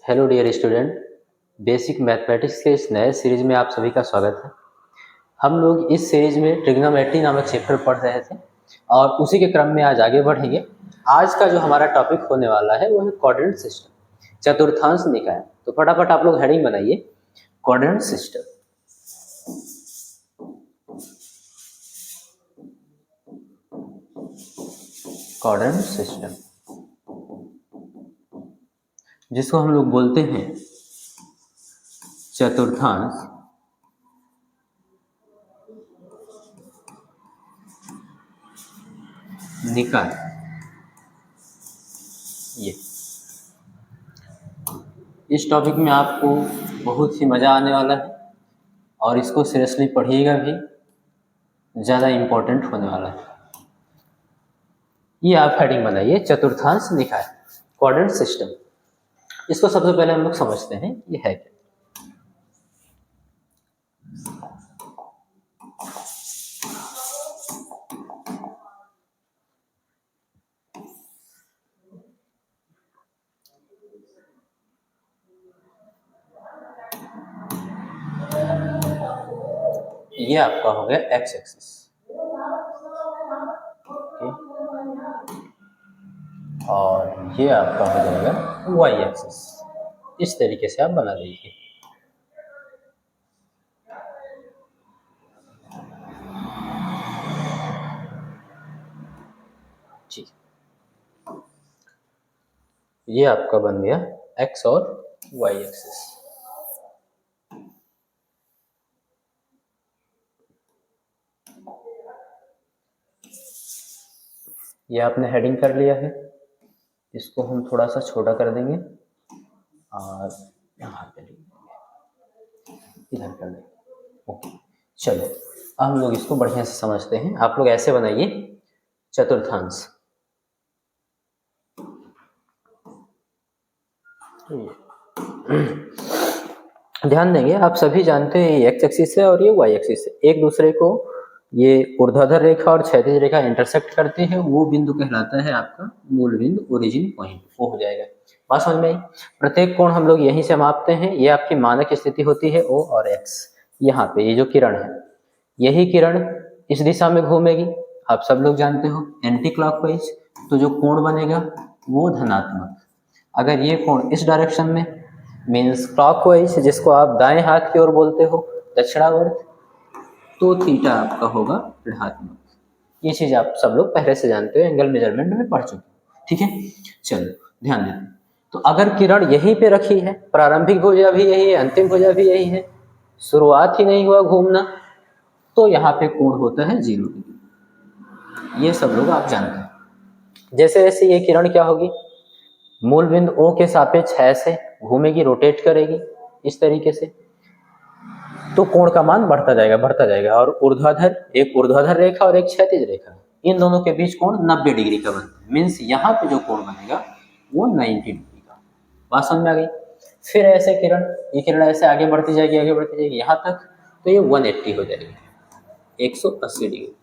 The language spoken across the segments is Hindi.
Hello dear student, basic mathematics के इस नए सीरीज में आप सभी का स्वागत है। हम लोग इस सीरीज में ट्रिग्नोमेट्री नामक चैप्टर पढ़ रहे थे और उसी के क्रम में आज आगे बढ़ेंगे। आज का जो हमारा टॉपिक होने वाला है वो है कोऑर्डिनेट सिस्टम, चतुर्थांश निकाय। तो फटाफट आप लोग हेडिंग बनाइए, कोऑर्डिनेट सिस्टम। कोऑर्डिनेट सिस्टम जिसको हम लोग बोलते हैं चतुर्थांश निकाय। ये इस टॉपिक में आपको बहुत ही मज़ा आने वाला है और इसको सीरियसली पढ़िएगा भी, ज़्यादा इम्पोर्टेंट होने वाला है। ये आप हेडिंग बनाइए, चतुर्थांश निकाय, कोऑर्डिनेट सिस्टम। इसको सबसे पहले हम लोग समझते हैं ये है क्या। ये आपका हो गया एक्स एक्सिस, और ये आपका हो जाएगा वाई एक्सिस। इस तरीके से आप बना लीजिए। जी, ये आपका बन गया एक्स और वाई एक्सिस। ये आपने हेडिंग कर लिया है, इसको हम थोड़ा सा छोटा कर देंगे और यहाँ पे इधर कर देंगे। ओके, चलो अब हम लोग इसको बढ़िया से समझते हैं। आप लोग ऐसे बनाइए चतुर्थांश। ध्यान देंगे, आप सभी जानते हैं ये एक्स एक्सिस है और ये वाई एक्सिस है। एक दूसरे को ये ऊर्ध्वाधर रेखा और क्षैतिज रेखा इंटरसेक्ट करते हैं, वो बिंदु कहलाता है आपका मूल बिंदु, ओरिजिन पॉइंट। वो हो जाएगा। बात समझ में आई? प्रत्येक कोण हम लोग यहीं से मापते हैं। ये आपकी मानक स्थिति होती है O और X। यहाँ पे ये जो किरण है, यही किरण इस दिशा में घूमेगी, आप सब लोग जानते हो, एंटी क्लॉकवाइज। तो जो कोण बनेगा वो धनात्मक। अगर ये कोण इस डायरेक्शन में, मीन्स क्लॉकवाइज, जिसको आप दाएं हाथ की ओर बोलते हो, दक्षिणावर्त, तो थीटा आपका होगा ऋणात्मक। ये चीज आप सब लोग पहले से जानते हो, एंगल मेजरमेंट में पढ़ चुके हो। ठीक है, चलो ध्यान दें। तो अगर किरण यहीं पे रखी है, प्रारंभिक भुजा भी यही है, अंतिम भुजा भी यही है, शुरुआत ही नहीं हुआ घूमना, तो यहाँ पे कोण होता है 0 डिग्री। ये सब लोग आप जानते हैं। जैसे जैसे ये किरण क्या होगी, मूल बिंदु O के सापेक्ष ऐसे घूमेगी, रोटेट करेगी इस तरीके से, तो कोण का मान बढ़ता जाएगा बढ़ता जाएगा। और ऊर्ध्वाधर, एक ऊर्ध्वाधर रेखा और एक क्षैतिज रेखा, इन दोनों के बीच कोण 90 डिग्री का बनता है। मीन्स यहाँ पे जो कोण बनेगा वो 90 डिग्री का। बात समझ में आ गई? फिर ऐसे किरण, ये किरण ऐसे आगे बढ़ती जाएगी यहाँ तक, तो ये 180 हो जाएगी, 180 डिग्री।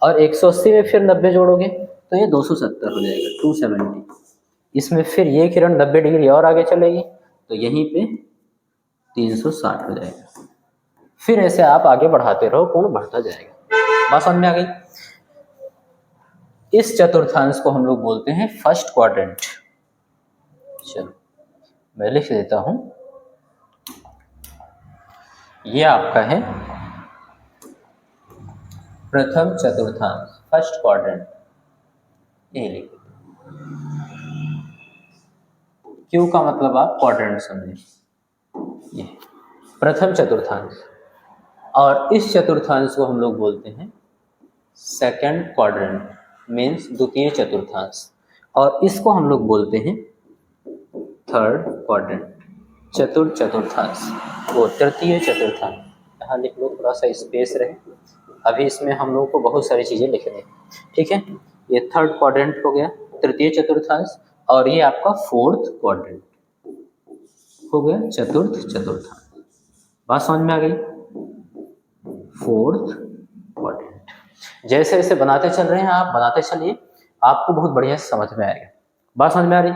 और 180 में फिर 90 जोड़ोगे तो ये 270 हो जाएगा, 270। इसमें फिर ये किरण 90 डिग्री और आगे चलेगी तो यहीं पे 360 हो जाएगा। फिर ऐसे आप आगे बढ़ाते रहो, कोण बढ़ता जाएगा। बात समझ में आ गई? इस चतुर्थांश को हम लोग बोलते हैं फर्स्ट क्वाड्रेंट। चलो मैं लिख देता हूं, ये आपका है प्रथम चतुर्थांश, फर्स्ट क्वाड्रेंट। ये लिख, क्यू का मतलब आप क्वाड्रेंट समझे, ये प्रथम चतुर्थांश। और इस चतुर्थांश को हम लोग बोलते हैं सेकंड क्वाड्रेंट, मीन्स द्वितीय चतुर्थांश। और इसको हम लोग बोलते हैं थर्ड क्वाड्रेंट, चतुर्थ चतुर्थांश, वो तृतीय चतुर्थांश। यहाँ लिख लो, थोड़ा सा स्पेस रहे, अभी इसमें हम लोग को बहुत सारी चीजें लिखनी है। ठीक है, ये थर्ड क्वाड्रेंट हो गया, तृतीय चतुर्थांश। और ये आपका फोर्थ क्वाड्रेंट हो गया, चतुर्थ चतुर्थांश। बात समझ में आ गई? Fourth quadrant. जैसे जैसे बनाते चल रहे हैं, आप बनाते चलिए, आपको बहुत बढ़िया से समझ में आएगा। बात समझ में आ रही?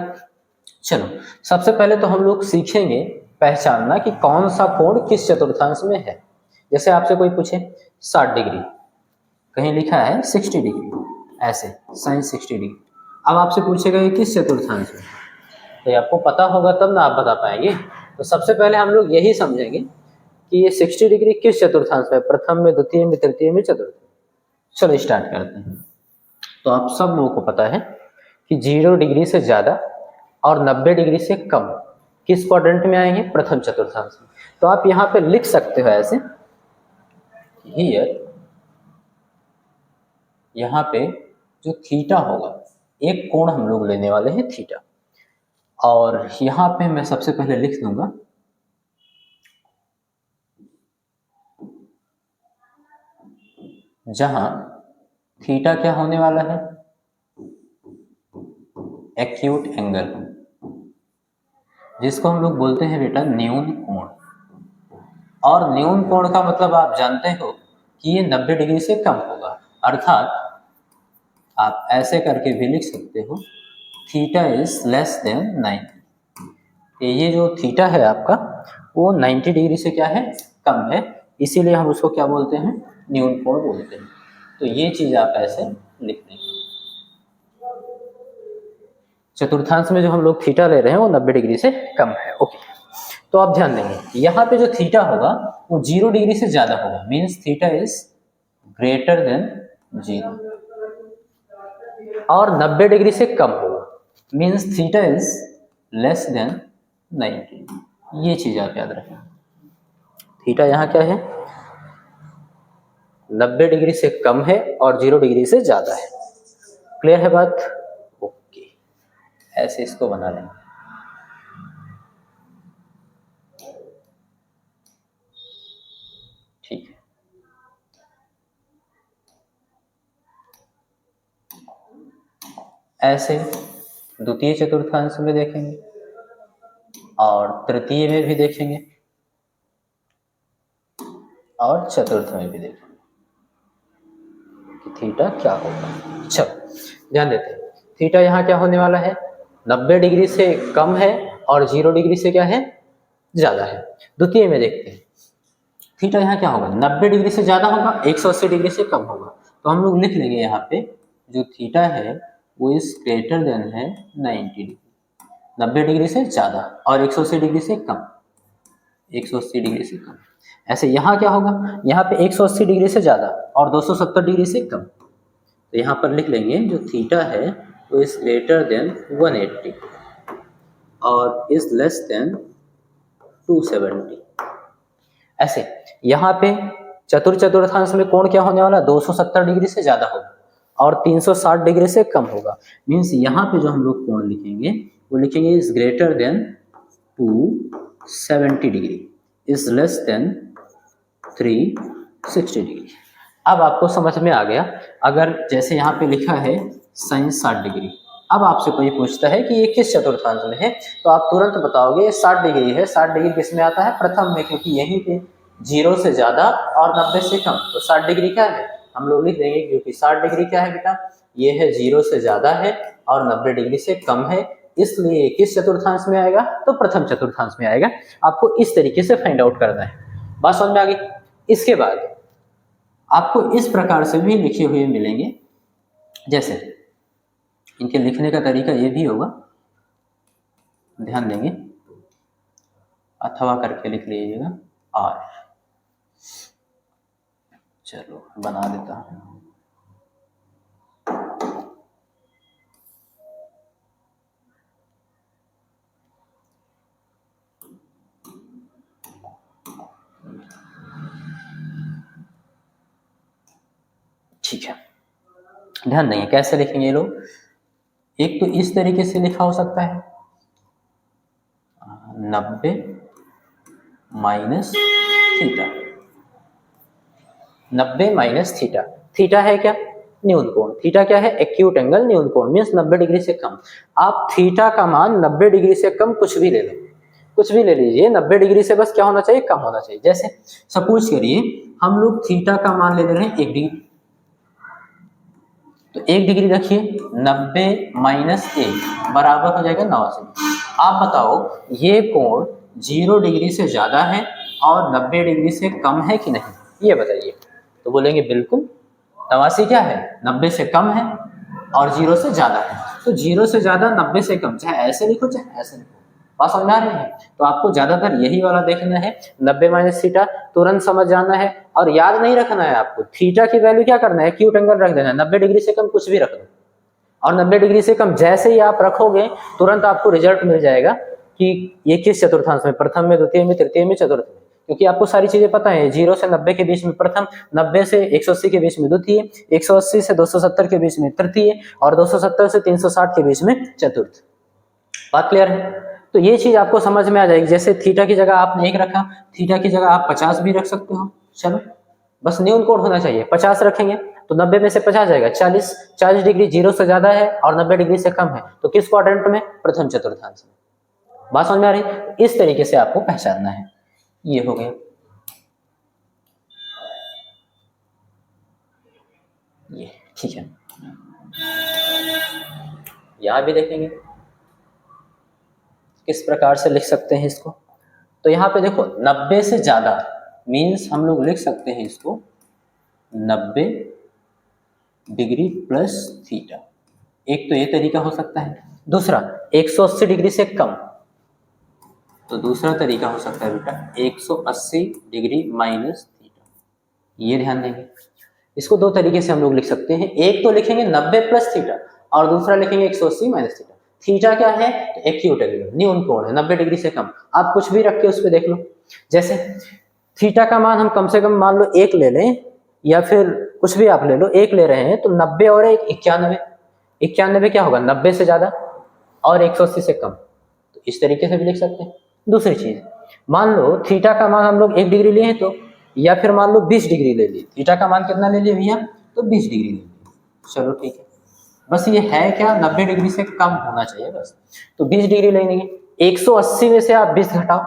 चलो, सबसे पहले तो हम लोग सीखेंगे पहचानना कि कौन सा कोण किस चतुर्थांश में है। जैसे आपसे कोई पूछे 60 डिग्री, कहीं लिखा है 60 डिग्री, ऐसे साइन 60 डिग्री। अब आपसे पूछेगा ये किस चतुर्थांश में, तो ये आपको पता होगा तब ना आप बता पाएंगे। तो सबसे पहले हम लोग यही समझेंगे कि ये 60 डिग्री किस चतुर्थांश में, प्रथम में, द्वितीय में, तृतीय में, चतुर्थ में। चलो स्टार्ट करते हैं। तो आप सब लोगों को पता है कि 0 डिग्री से ज़्यादा और 90 डिग्री से कम किस क्वाड्रेंट में आएंगे, प्रथम चतुर्थांश में। तो आप यहाँ पे लिख सकते हो ऐसे, हियर, यहाँ पे जो थीटा होगा, एक कोण हम लोग लेने वाले हैं थीटा, और यहाँ पे मैं सबसे पहले लिख दूंगा जहां थीटा क्या होने वाला है, एक्यूट एंगल, जिसको हम लोग बोलते हैं बेटा न्यून कोण। और न्यून कोण का मतलब आप जानते हो कि ये 90 डिग्री से कम होगा, अर्थात आप ऐसे करके भी लिख सकते हो थीटा इज लेस देन 90। ये जो थीटा है आपका वो 90 डिग्री से क्या है, कम है, इसीलिए हम उसको क्या बोलते हैं, न्यून कोण बोलते हैं। तो ये चीज आप ऐसे लिख देंगे। चतुर्थांश में जो हम लोग थीटा ले रहे हैं वो 90 डिग्री से कम है। ओके, तो आप ध्यान देंगे यहाँ पे जो थीटा होगा वो 0 डिग्री से ज्यादा होगा, means theta is greater than 0, और 90 डिग्री से कम होगा, means theta is less than 90। ये चीज आप याद रखें। थीटा यहाँ क्या है, 90 डिग्री से कम है और 0 डिग्री से ज्यादा है। क्लियर है बात? ओके, ऐसे इसको बना लेंगे। ठीक है, ऐसे द्वितीय चतुर्थांश में देखेंगे और तृतीय में भी देखेंगे और चतुर्थ में भी देखेंगे कि थीटा क्या होगा। चलो ध्यान देते हैं, थीटा यहाँ क्या होने वाला है, 90 डिग्री से कम है और 0 डिग्री से क्या है, ज्यादा है। द्वितीय में देखते हैं, थीटा यहाँ क्या होगा, 90 डिग्री से ज्यादा होगा, 180 डिग्री से कम होगा। तो हम लोग लिख लेंगे यहाँ पे जो थीटा है वो इज ग्रेटर देन है 90 डिग्री, 90 डिग्री से ज्यादा और 180 डिग्री से कम, 180 डिग्री से कम। ऐसे यहाँ क्या होगा, यहाँ पे 180 डिग्री से ज्यादा और 270 डिग्री से कम। तो यहाँ पर लिख लेंगे जो थीटा है वो इज ग्रेटर देन 180 और इज लेस देन 270। ऐसे यहाँ पे चतुर्थांश में कोण क्या होने वाला, 270 डिग्री से ज्यादा होगा और 360 डिग्री से कम होगा। मीन्स यहाँ पे जो हम लोग कोण लिखेंगे वो लिखेंगे is greater than 270 degree, is less then 360 degree. अब आपको समझ में आ गया। अगर जैसे यहाँ पे लिखा है साइन 60 डिग्री, अब आपसे कोई पूछता है कि ये किस चतुर्थांश में है, तो आप तुरंत बताओगे 60 डिग्री है। 60 डिग्री किस में आता है, प्रथम में, क्योंकि यहीं पे 0 से ज्यादा और 90 से कम। तो 60 डिग्री क्या है, हम लोग लिख देंगे, क्योंकि 60 डिग्री क्या है बेटा, ये है 0 से ज्यादा है और 90 डिग्री से कम है, इसलिए किस चतुर्थांश में आएगा, तो प्रथम चतुर्थांश में आएगा। आपको इस तरीके से फाइंड आउट करना है। बात समझ में आ गई? इसके बाद आपको इस प्रकार से भी लिखे हुए मिलेंगे, जैसे इनके लिखने का तरीका ये भी होगा, ध्यान देंगे, अथवा करके लिख लीजिएगा आर। चलो बना देता हूं। ठीक है, ध्यान देंगे कैसे लिखेंगे ये लोग। एक तो इस तरीके से लिखा हो सकता है 90 minus theta, 90 minus theta. Theta है क्या, न्यून कोण। थीटा क्या है, एक्यूट एंगल न्यून कोण, मीन्स 90 डिग्री से कम। आप थीटा का मान 90 डिग्री से कम कुछ भी ले लो, कुछ भी ले लीजिए, 90 डिग्री से बस क्या होना चाहिए, कम होना चाहिए। जैसे सपोज करिए हम लोग थीटा का मान ले रहे हैं 1 डिग्री, तो 1 डिग्री रखिए, 90 माइनस 1 बराबर हो जाएगा 89। आप बताओ ये कोण 0 डिग्री से ज़्यादा है और 90 डिग्री से कम है कि नहीं, ये बताइए। तो बोलेंगे बिल्कुल, 89 क्या है, 90 से कम है और 0 से ज़्यादा है। तो 0 से ज़्यादा 90 से कम, चाहे ऐसे लिखो चाहे ऐसे लिखो, बात समझ आ रही है। तो आपको ज़्यादातर यही वाला देखना है, 90 माइनस थीटा तुरंत समझ जाना है और याद नहीं रखना है आपको। थीटा की वैल्यू क्या करना है, एक्यूट एंगल रख देना है, 90 डिग्री से कम कुछ भी रख दो और 90 डिग्री से कम जैसे ही आप रखोगे तुरंत आपको रिजल्ट मिल जाएगा कि ये किस चतुर्थांश में, प्रथम में, द्वितीय में, तृतीय में, चतुर्थ में, क्योंकि आपको सारी चीजें पता है। 0 से 90 के बीच में प्रथम, 90 से 180 के बीच में द्वितीय, 180 से 270 के बीच में तृतीय और 270 से 360 के बीच में चतुर्थ। बात क्लियर है? तो ये चीज आपको समझ में आ जाएगी। जैसे थीटा की जगह आपने 1 रखा, थीटा की जगह आप 50 भी रख सकते हो, चलो बस न्यून कोण होना चाहिए। 50 रखेंगे तो 90 में से 50 जाएगा 40, 40 डिग्री 0 से ज्यादा है और 90 डिग्री से कम है, तो किस क्वाड्रेंट में, प्रथम चतुर्थांश में। बात समझ में आ रही? इस तरीके से आपको पहचानना है। ये हो गया, ये ठीक है। यहां भी देखेंगे किस प्रकार से लिख सकते हैं इसको। तो यहाँ पे देखो 90 से ज्यादा मीन्स हम लोग लिख सकते हैं इसको 90 डिग्री प्लस थीटा। एक तो ये तरीका हो सकता है। दूसरा 180 डिग्री से कम, तो दूसरा तरीका हो सकता है बेटा 180 डिग्री माइनस थीटा। ये ध्यान देंगे। इसको दो तरीके से हम लोग लिख सकते हैं। एक तो लिखेंगे 90 प्लस थीटा और दूसरा लिखेंगे 180 माइनस थीटा। थीटा क्या है, एक्यूट एंगल, न्यून कोण है, 90 डिग्री से कम। आप कुछ भी रख के उस पर देख लो। जैसे थीटा का मान हम कम से कम मान लो 1 ले लें या फिर कुछ भी आप ले लो, 1 ले रहे हैं तो 90 और 1 91। 91 क्या होगा, 90 से ज्यादा और 180 से कम। तो इस तरीके से भी लिख सकते हैं। दूसरी चीज मान लो थीटा का मान हम लोग 1 डिग्री लिए हैं तो, या फिर मान लो 20 डिग्री ले ली। थीटा का मान कितना ले लिए भैया, तो 20 डिग्री ले ली। चलो ठीक है, बस ये है क्या, 90 डिग्री से कम होना चाहिए बस। तो 20 डिग्री ले लेंगे। 180 में से आप 20 घटाओ,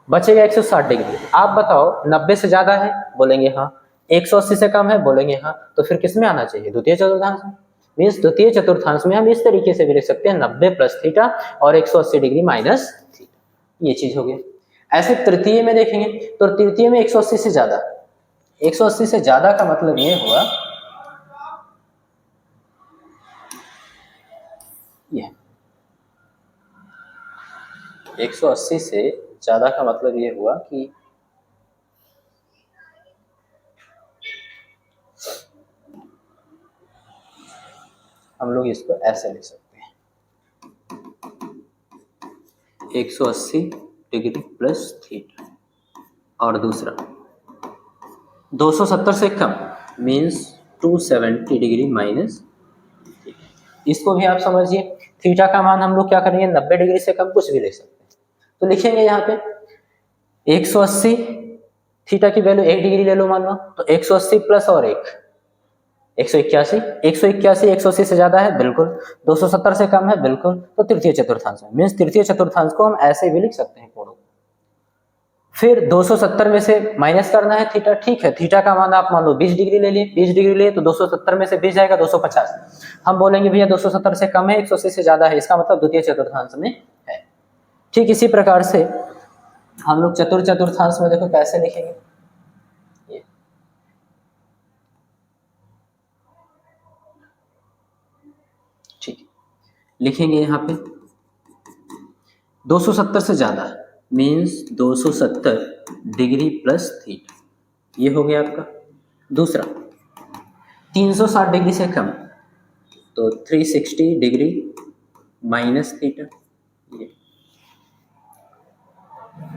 बचेगा 160 डिग्री। आप बताओ 90 से ज्यादा है, बोलेंगे हाँ। 180 से कम है, बोलेंगे हाँ। तो फिर किस में आना चाहिए, द्वितीय चतुर्थांश में। मीन्स द्वितीय चतुर्थांश में हम इस तरीके से भी लिख सकते हैं 90 प्लस थीटा और 180 डिग्री माइनस थीटा। ये चीज हो गई। ऐसे तृतीय में देखेंगे तो तृतीय में 180 से ज्यादा, 180 से ज्यादा का मतलब ये हुआ ये 180 से ज्यादा का मतलब ये हुआ कि हम लोग इसको ऐसे लिख सकते हैं 180 डिग्री प्लस थीटा और दूसरा 270 से कम मीन्स 270 डिग्री माइनस। इसको भी आप समझिए, थीटा का मान हम लोग क्या करेंगे, 90 डिग्री से कम कुछ भी लिख सकते हैं। तो लिखेंगे यहाँ पे 180, थीटा की वैल्यू 1 डिग्री ले लो मान लो, तो 180 प्लस और 181, 181 180 से ज्यादा है बिल्कुल, 270 से कम है बिल्कुल, तो तृतीय चतुर्थांश में। मीन्स तृतीय चतुर्थांश को हम ऐसे भी लिख सकते हैं कोणों। फिर 270 में से माइनस करना है थीटा, ठीक है। थीटा का मान आप मान लो 20 डिग्री ले लिए, 20 डिग्री लिए तो 270 में से 20 जाएगा 250। हम बोलेंगे भैया 270 से कम है, 180 से ज्यादा है, इसका मतलब द्वितीय चतुर्थांश में है। ठीक इसी प्रकार से हम लोग चतुर्थांश में देखो कैसे लिखेंगे। ये ठीक लिखेंगे यहाँ पे 270 से ज्यादा मीन्स 270 डिग्री प्लस थीटा, ये हो गया आपका। दूसरा 360 डिग्री से कम तो 360 डिग्री माइनस थीटा। ये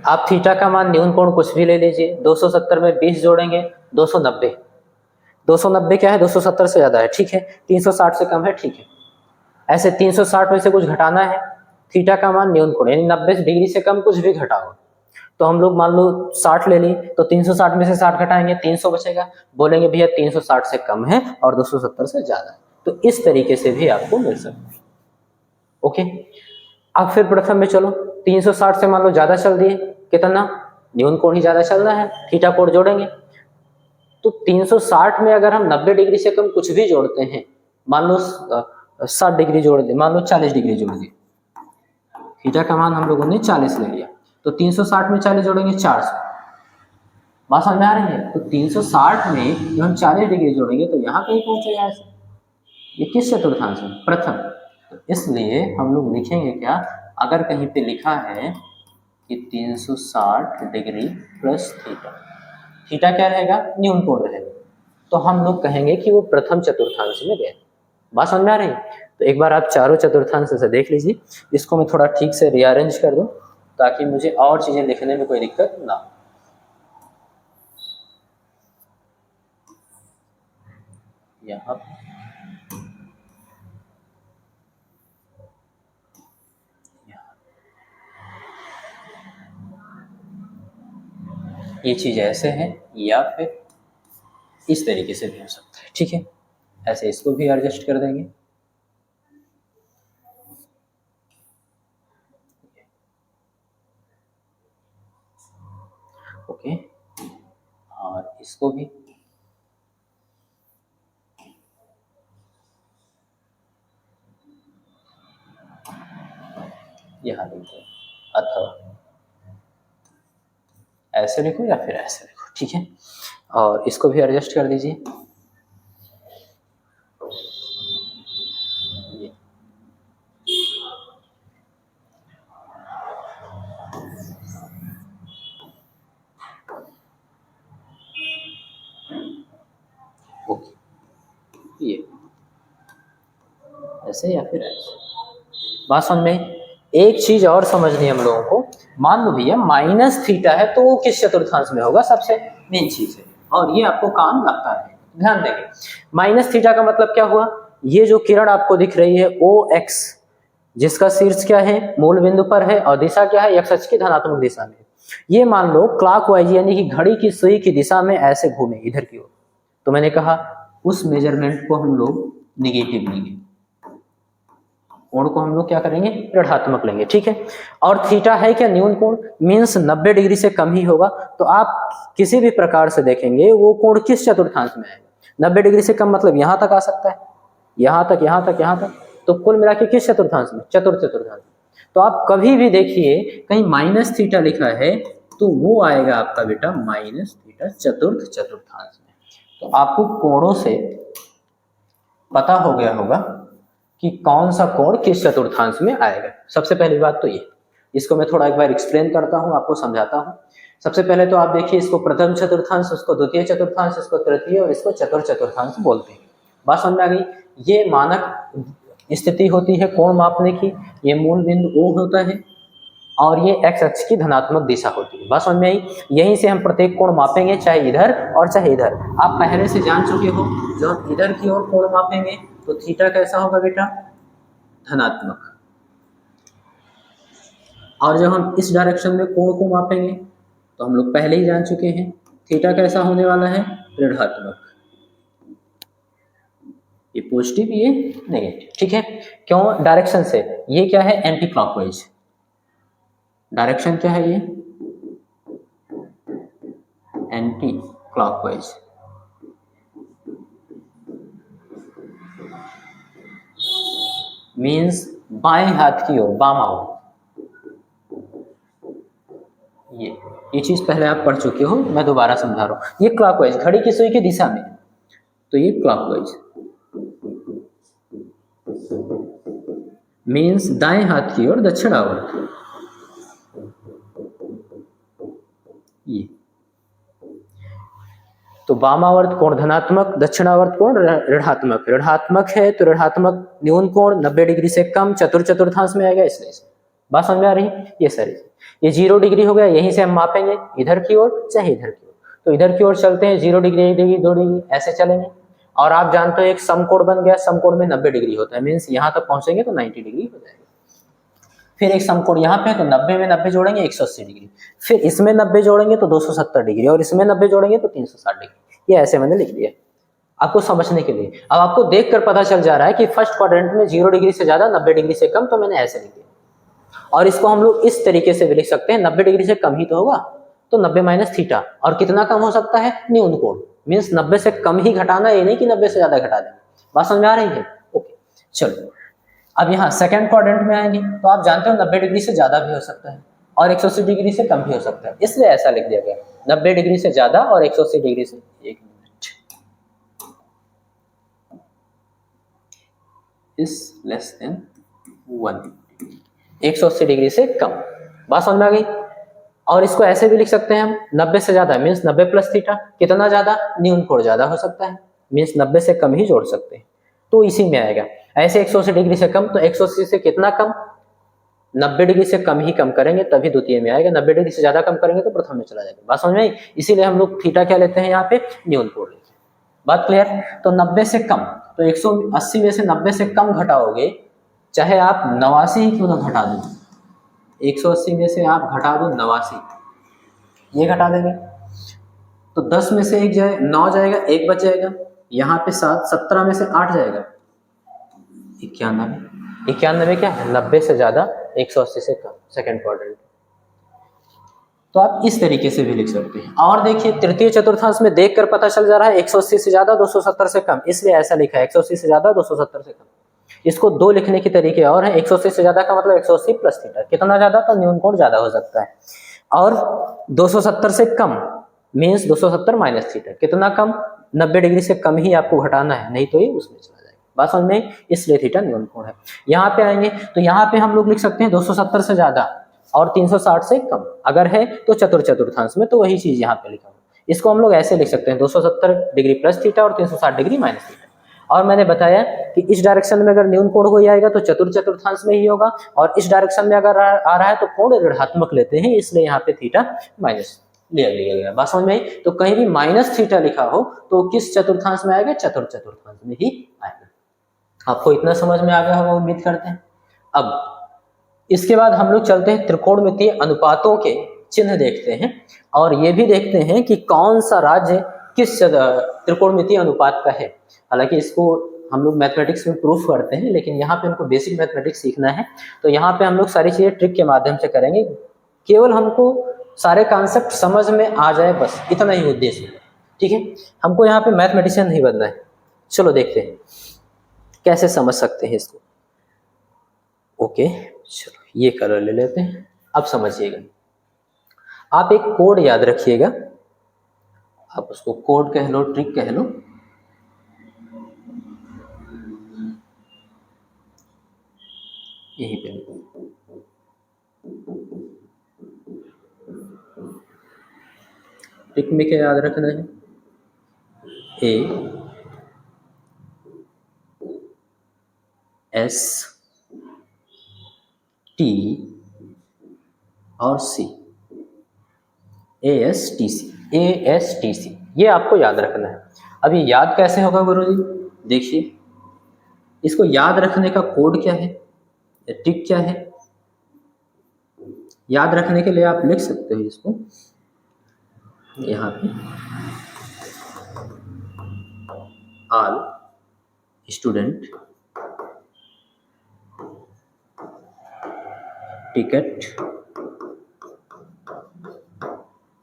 आप थीटा का मान न्यून कोण कुछ भी ले लीजिए, 270 में 20 जोड़ेंगे 290। 290 क्या है, 270 से ज्यादा है, ठीक है। 360 से कम है, ठीक है। ऐसे 360 में से कुछ घटाना है, थीटा का मान न्यून कोण यानी 90 डिग्री से कम कुछ भी घटाओ। तो हम लोग मान लो 60 ले ली, तो 360 में से 60 घटाएंगे 300 बचेगा, बोलेंगे भैया 360 से कम है और 270 से ज्यादा है। तो इस तरीके से भी आपको मिल सकता है। ओके, अब फिर प्रथम में चलो 360 से मान लो ज्यादा चल दिए, कितना, न्यून कोण ही ज्यादा चल रहा है, थीटा कोण जोड़ेंगे। तो 360 में अगर हम 90 डिग्री से कम कुछ भी जोड़ते हैं, मान लो 60 डिग्री जोड़ दे, मान लो 40 डिग्री जोड़ दे, थीटा का मान हम लोगों ने 40 ले लिया, तो 360 में 40 जोड़ेंगे 400। बात समझ में आ रही है? तो 360 में जब हम 40 डिग्री जोड़ेंगे तो यहाँ कहीं पहुंचेगा ऐसे। ये किस चतुर्थांश में? प्रथम। तो इसलिए हम लोग लिखेंगे क्या, अगर कहीं पे लिखा है कि 360 डिग्री प्लस थीटा, थीटा क्या रहेगा? न्यून कोण रहेगा, तो हम लोग कहेंगे कि वो प्रथम चतुर्थांश में गया। बात समझ में आ रही? तो एक बार आप चारों चतुर्थांश से देख लीजिए। इसको मैं थोड़ा ठीक से रीअरेंज कर दूं ताकि मुझे और चीजें लिखने में कोई दिक्कत ना हो। यहाँ ये चीज ऐसे है या फिर इस तरीके से भी हो सकता है, ठीक है। ऐसे इसको भी एडजस्ट कर देंगे। ओके, और इसको भी यहाँ लिखो, अथवा ऐसे लिखो या फिर ऐसे लिखो, ठीक है। और इसको भी एडजस्ट कर दीजिए। ओके, ये ऐसे या फिर ऐसे। बात समझ में? एक चीज और समझनी है हम लोगों को। मान लो भैया माइनस थीटा है तो वो किस चतुर्थांश में होगा, सबसे मेन चीज है, और ये आपको काम लगता है, ध्यान देंगे। माइनस थीटा का मतलब क्या हुआ? ये जो किरण आपको दिख रही है OX, जिसका शीर्ष क्या है? मूल बिंदु पर है, और दिशा क्या है? x अक्ष की धनात्मक दिशा में। ये मान लो क्लॉकवाइज यानी कि घड़ी की सुई की दिशा में ऐसे घूमे इधर की ओर, तो मैंने कहा उस मेजरमेंट को हम लोग निगेटिव लेंगे, कोण को हम लोग क्या करेंगे? ऋणात्मक लेंगे, ठीक है। और थीटा है क्या? न्यून कोण, मीन्स 90 डिग्री से कम ही होगा। तो आप किसी भी प्रकार से देखेंगे वो कोण किस चतुर्थांश में आएगा? 90 डिग्री से कम मतलब यहां तक आ सकता है, यहां तक, यहां तक, यहां तक, तो कुल मिला के किस चतुर्थांश में? चतुर्थ चतुर्थांश। तो आप कभी भी देखिए कहीं माइनस थीटा लिखा है तो वो आएगा आपका बेटा माइनस थीटा चतुर्थ चतुर्थांश में। तो आपको कोणों से पता हो गया होगा कि कौन सा कोण किस चतुर्थांश में आएगा। सबसे पहली बात तो ये, इसको मैं थोड़ा एक बार एक्सप्लेन करता हूं, आपको समझाता हूं। सबसे पहले तो आप देखिए, इसको प्रथम चतुर्थांश, उसको द्वितीय चतुर्थांश, इसको तृतीय और इसको चतुर्थ चतुर्थांश बोलते हैं। बात समझ में आ गई? ये मानक स्थिति होती है कोण मापने की। ये मूल बिंदु O होता है और ये x अक्ष की धनात्मक दिशा होती है। बात समझ में आई? यहीं से हम प्रत्येक कोण मापेंगे, चाहे इधर और चाहे इधर। आप पहले से जान चुके हो, जब इधर की ओर कोण मापेंगे तो थीटा कैसा होगा बेटा? धनात्मक। और जब हम इस डायरेक्शन में कोण को मापेंगे तो हम लोग पहले ही जान चुके हैं थीटा कैसा होने वाला है? ऋणात्मक। ये पॉजिटिव, ये नेगेटिव, ठीक है। क्यों? डायरेक्शन से। ये क्या है? Anti clockwise. डायरेक्शन क्या है? ये एंटी क्लॉकवाइज। मीन्स बाएं हाथ की ओर, बामा ओर। ये चीज पहले आप पढ़ चुके हो, मैं दोबारा समझा रहा हूं। ये क्लॉकवाइज, घड़ी की सुई की दिशा में, तो ये क्लॉकवाइज मीन्स दाएं हाथ की ओर, दक्षिणावर्त। ये तो वामावर्त कोण धनात्मक, दक्षिणावर्त कोण ऋणात्मक। ऋणात्मक है तो ऋणात्मक न्यून कोण 90 डिग्री से कम चतुर्थ चतुर्थांश में आएगा, इसलिए बात समझ में आ रही? ये सर ये 0 डिग्री हो गया, यहीं से हम मापेंगे इधर की ओर चाहे इधर की ओर। तो इधर की ओर चलते हैं, 0 डिग्री, 1 डिग्री, 2 डिग्री ऐसे चलेंगे। और आप जानते हो एक समकोण बन गया, समकोण में 90 डिग्री होता है, मीन्स यहाँ तक पहुंचेंगे तो 90 डिग्री हो जाएगा। फिर एक समकोण यहाँ पे, तो 90 में 90 जोड़ेंगे 180 डिग्री, फिर इसमें 90 जोड़ेंगे तो 270 डिग्री, और इसमें 90 जोड़ेंगे तो 360 डिग्री। ये ऐसे मैंने लिख दिया आपको समझने के लिए। अब आपको देखकर पता चल जा रहा है कि फर्स्ट क्वाड्रेंट में 0 डिग्री से ज्यादा, 90 डिग्री से कम, तो मैंने ऐसे लिख दिया। और इसको हम लोग इस तरीके से भी लिख सकते हैं, 90 डिग्री से कम ही तो होगा, तो 90 माइनस थीटा। और कितना कम हो सकता है? न्यून कोण, मीन्स 90 से कम ही घटाना, ये नहीं कि 90 से ज्यादा घटा दें। बात समझ में आ रही है? ओके, चलो अब यहाँ सेकंड क्वाड्रेंट में आएंगे तो आप जानते हो 90 डिग्री से ज़्यादा भी हो सकता है और 180 डिग्री से कम भी हो सकता है, इसलिए ऐसा लिख दिया गया 90 डिग्री से ज़्यादा और 180 डिग्री से, एक minute, is less then 1, 180 degree से कम। बात समझ में आ गई। और इसको ऐसे भी लिख सकते हैं हम 90 से ज्यादा मीन्स 90 प्लस थीटा, कितना ज्यादा, न्यून कोण ज्यादा हो सकता है मीन्स 90 से कम ही जोड़ सकते हैं, तो इसी में आएगा। ऐसे 180 डिग्री से कम, तो 180 से कितना कम, 90 डिग्री से कम ही कम करेंगे तभी द्वितीय में आएगा, 90 डिग्री से ज्यादा कम करेंगे तो प्रथम में चला जाएगा। बात समझ में आई। इसीलिए हम लोग थीटा क्या लेते हैं यहाँ पे, न्यून कोण लेते हैं। बात क्लियर। तो 90 से कम, तो 180 में से 90 से कम घटाओगे, चाहे आप 89 ही क्यों ना घटा दो, 180 में से आप घटा दो 89, ये घटा देंगे तो 10 में से 1 जाए 9 जाएगा, 1 बच जाएगा, यहाँ पे 7, 17 में से 8 जाएगा 91, 91 क्या है 90 से ज्यादा 180 से कम, सेकंड क्वाड्रेंट। तो आप इस तरीके से भी लिख सकते हैं। और देखिए तृतीय चतुर्थांश में देखकर पता चल जा रहा है 180 से ज्यादा 270 से कम, इसलिए ऐसा लिखा है 180 से ज्यादा 270 से कम। इसको दो लिखने के तरीके और हैं। 180 से ज्यादा का मतलब 180 प्लस थीटा, कितना ज्यादा, तो न्यून कोण ज्यादा हो सकता है। और 270 से कम मीन्स 270 माइनस थीटा, कितना कम, 90 डिग्री से कम ही आपको घटाना है, नहीं तो ये उसमें चला जाएगा। बात समझ में, इसलिए थीटा न्यून कोण है। यहाँ पे आएंगे तो यहाँ पे हम लोग लिख सकते हैं 270 से ज्यादा और 360 से कम, अगर है तो चतुर्थांश में, तो वही चीज यहाँ पे लिखा हुआ। इसको हम लोग ऐसे लिख सकते हैं 270 डिग्री प्लस थीटा और 360 डिग्री माइनस थीटा। और मैंने बताया कि इस डायरेक्शन में अगर न्यून कोण हो जाएगा तो चतुर्थांश में ही होगा, और इस डायरेक्शन में अगर आ रहा है तो कोण ऋणात्मक लेते हैं, इसलिए यहाँ पे थीटा माइनस लिया गया। बात समझ में आई। तो कहीं भी माइनस थीटा लिखा हो तो किस चतुर्थांश में आएगा, चतुर्थांश में ही आएगा। आपको इतना समझ में आ गया होगा, उम्मीद करते हैं। अब इसके बाद हम लोग चलते हैं त्रिकोणमितीय अनुपातों के चिन्ह देखते हैं, और ये भी देखते हैं कि कौन सा राज्य किस त्रिकोणमितीय अनुपात का है। हालांकि इसको हम लोग मैथमेटिक्स में प्रूफ करते हैं, लेकिन यहाँ पे हमको बेसिक मैथमेटिक्स सीखना है, तो यहाँ पे हम लोग सारी चीजें ट्रिक के माध्यम से करेंगे। केवल हमको सारे कॉन्सेप्ट समझ में आ जाए, बस इतना ही उद्देश्य है। ठीक है, हमको यहाँ पे मैथमेटिशियन नहीं बनना है। चलो देखते हैं कैसे समझ सकते हैं इसको। ओके, चलो ये कलर ले लेते हैं। अब समझिएगा, आप एक कोड याद रखिएगा, आप उसको कोड कह लो, ट्रिक कह लो। यहीं पे ट्रिक में क्या याद रखना है, ए एस टी और सी, ASTC, ये आपको याद रखना है। अब ये याद कैसे होगा गुरुजी, देखिए इसको याद रखने का कोड क्या है, ट्रिक क्या है। याद रखने के लिए आप लिख सकते हो इसको यहाँ पे, all student ticket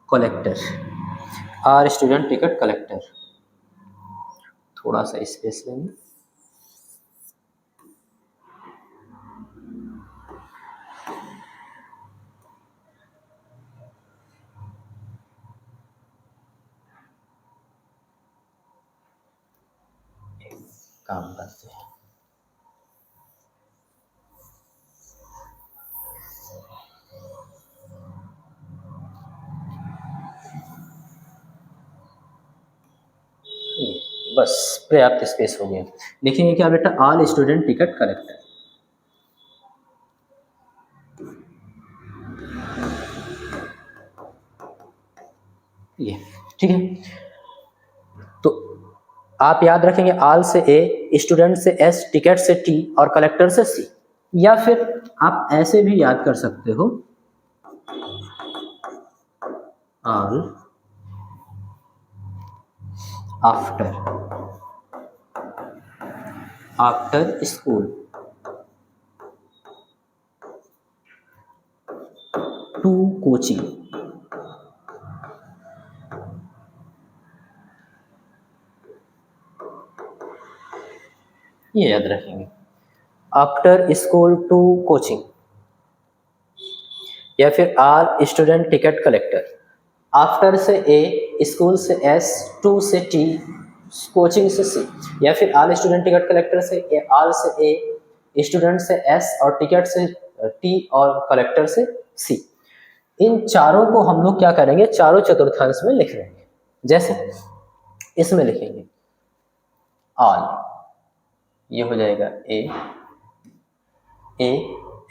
collector, are student ticket collector. थोड़ा सा स्पेस लेंगे, काम करते हैं। बस पर्याप्त स्पेस हो गया। लिखेंगे क्या बेटा, ऑल स्टूडेंट टिकट कलेक्टर। ये ठीक है, तो आप याद रखेंगे ऑल से ए, स्टूडेंट से एस, टिकट से टी और कलेक्टर से सी। या फिर आप ऐसे भी याद कर सकते हो, all after school to coaching. ये याद रखेंगे। आफ्टर स्कूल टू कोचिंग, या फिर are student ticket collector. After से ए, स्कूल से एस, टू से टी, कोचिंग से सी, या फिर आल स्टूडेंट टिकट कलेक्टर से ए, आल से ए, स्टूडेंट से एस और टिकट से टी और कलेक्टर से सी। इन चारों को हम लोग क्या करेंगे, चारों चतुर्थांश में लिख लेंगे। जैसे इसमें लिखेंगे ऑल, ये हो जाएगा ए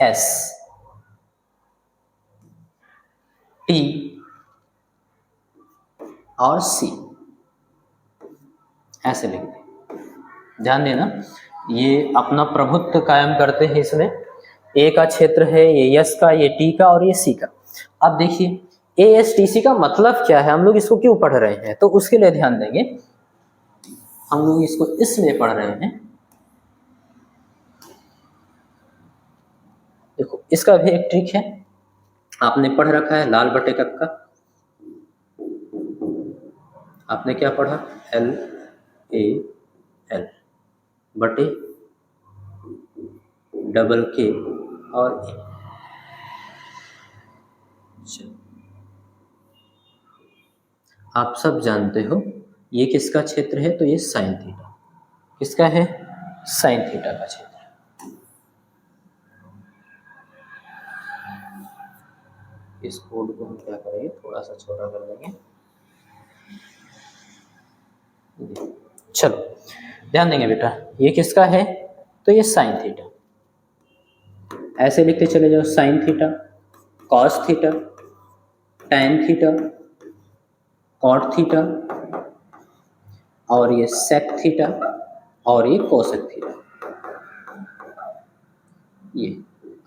एस, टी और सी, ऐसे लिख दें। ध्यान देना, ये अपना प्रभुत्व कायम करते हैं इसमें। ए का क्षेत्र है, ये एस का, ये टी का और ये सी का। अब देखिए ए एस टी सी का मतलब क्या है, हम लोग इसको क्यों पढ़ रहे हैं, तो उसके लिए ध्यान देंगे। हम लोग इसको इसलिए पढ़ रहे हैं, देखो इसका भी एक ट्रिक है, आपने पढ़ रखा है लाल बटे कक्का। आपने क्या पढ़ा, एल ए एल बटे डबल के और ए। आप सब जानते हो ये किसका क्षेत्र है, तो ये साइन थीटा। किसका है, साइन थीटा का क्षेत्र। इस कोड को हम क्या करेंगे, थोड़ा सा छोटा कर देंगे। चलो ध्यान देंगे बेटा, ये किसका है, तो ये साइन थीटा। ऐसे लिखते चले जाओ, sine theta, cos theta, tan theta, cot theta और ये सेक थीटा और ये कोसेक थीटा। ये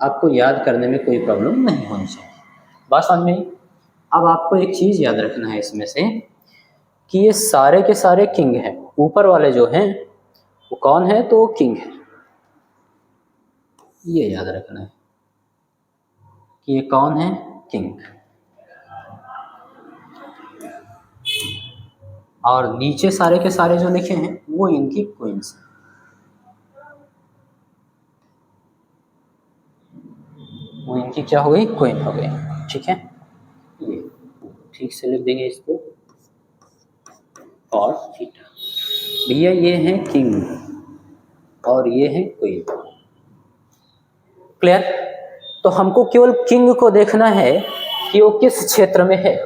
आपको याद करने में कोई प्रॉब्लम नहीं होनी चाहिए, बात समझ में। अब आपको एक चीज याद रखना है इसमें से कि ये सारे के सारे किंग हैं। ऊपर वाले जो हैं वो कौन है, तो वो किंग है। ये याद रखना है कि ये कौन है, किंग। और नीचे सारे के सारे जो लिखे हैं वो इनकी क्वींस हैं। वो इनकी क्या हो गई, क्वीन हो गई। ठीक है, ये ठीक से लिख देंगे इसको, और थीटा। भैया ये है किंग और ये है क्वीन। क्लियर। तो हमको केवल किंग को देखना है कि वो किस क्षेत्र में है।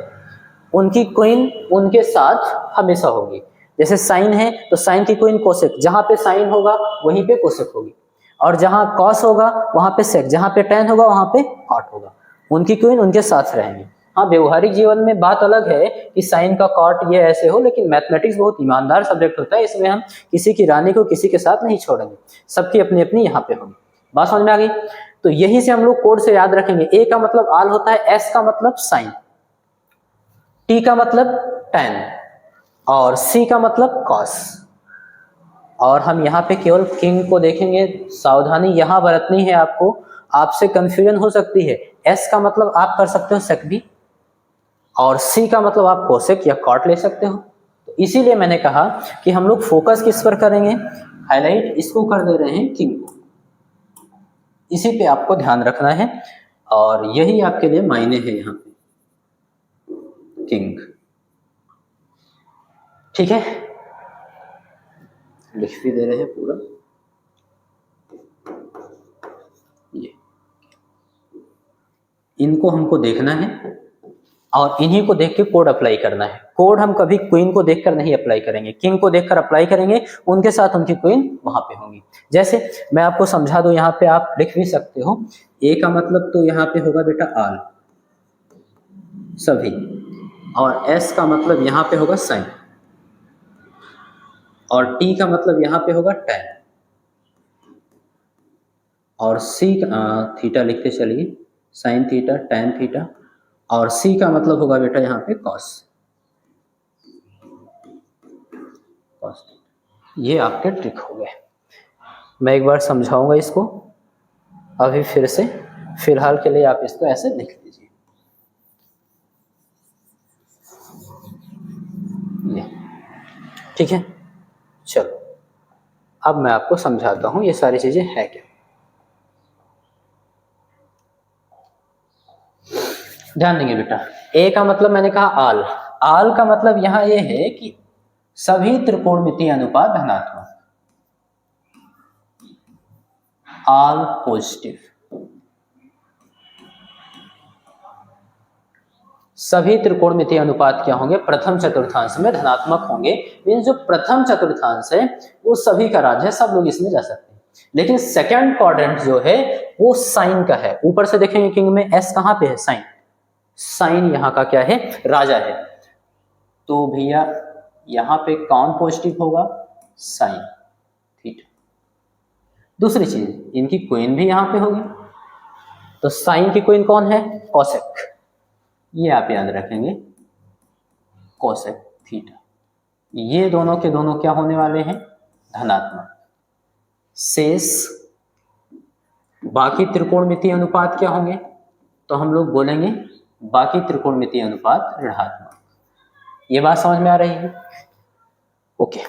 उनकी क्वीन उनके साथ हमेशा होगी। जैसे साइन है तो साइन की क्वीन कोसेक, जहां पे साइन होगा वहीं पे कोसेक होगी, और जहां कॉस होगा वहां पे सेक, जहां पे टैन होगा वहां पे कॉट होगा। उनकी क्वीन उनके साथ रहेंगे। हाँ, व्यवहारिक जीवन में बात अलग है कि साइन का कॉट ये ऐसे हो, लेकिन मैथमेटिक्स बहुत ईमानदार सब्जेक्ट होता है, इसमें हम किसी की रानी को किसी के साथ नहीं छोड़ेंगे, सबकी अपनी अपनी यहाँ पे होगी। बात समझ में आ गई। तो यही से हम लोग कोड से याद रखेंगे। ए का मतलब आल होता है, एस का मतलब साइन, टी का मतलब टैन और सी का मतलब कॉस। और हम यहाँ पे केवल किंग को देखेंगे। सावधानी यहाँ बरतनी है आपको, आपसे कंफ्यूजन हो सकती है। एस का मतलब आप कर सकते हो सेक भी, और सी का मतलब आप कोसेक या कॉट ले सकते हो। तो इसीलिए मैंने कहा कि हम लोग फोकस किस पर करेंगे, हाईलाइट इसको कर दे रहे हैं, किंग को। इसी पे आपको ध्यान रखना है और यही आपके लिए मायने है यहाँ पे, किंग। ठीक है, लिख भी दे रहे हैं पूरा। ये इनको हमको देखना है और इन्हीं को देख के कोड अप्लाई करना है। कोड हम कभी क्वीन को देखकर नहीं अप्लाई करेंगे, किंग को देखकर अप्लाई करेंगे, उनके साथ उनकी क्वीन वहां पे होंगी। जैसे मैं आपको समझा दूं, यहाँ पे आप लिख भी सकते हो। ए का मतलब तो यहाँ पे होगा बेटा आल, सभी, और एस का मतलब यहाँ पे होगा साइन, और टी का मतलब यहाँ पे होगा टैन, और सी का थीटा लिखते चलिए, साइन थीटा, टैन थीटा, और सी का मतलब होगा बेटा यहाँ पे कॉस। ये आपके ट्रिक हो गए। मैं एक बार समझाऊंगा इसको अभी फिर से, फिलहाल के लिए आप इसको ऐसे लिख लीजिए। ये ठीक है। चलो अब मैं आपको समझाता हूँ ये सारी चीजें है क्या। ध्यान देंगे बेटा, ए का मतलब मैंने कहा आल, आल का मतलब यहां ये है कि सभी त्रिकोणमितीय अनुपात धनात्मक, आल पॉजिटिव, सभी त्रिकोणमितीय अनुपात क्या होंगे, प्रथम चतुर्थांश में धनात्मक होंगे। मीन्स जो प्रथम चतुर्थांश है वो सभी का राज्य है, सब लोग इसमें जा सकते हैं। लेकिन सेकंड क्वाड्रेंट जो है वो साइन का है। ऊपर से देखेंगे किंग में एस कहां पे है, साइन, साइन यहाँ का क्या है, राजा है। तो भैया यहाँ पे कौन पॉजिटिव होगा, साइन थीटा। दूसरी चीज इनकी क्वीन भी यहाँ पे होगी, तो साइन की क्वीन कौन है, कोसेक, ये आप याद रखेंगे, कोसेक थीटा। ये दोनों के दोनों क्या होने वाले हैं, धनात्मक। शेष बाकी त्रिकोणमितीय अनुपात क्या होंगे, तो हम लोग बोलेंगे बाकी त्रिकोणमितीय अनुपात ऋणात्मक। ये बात समझ में आ रही है, ओके।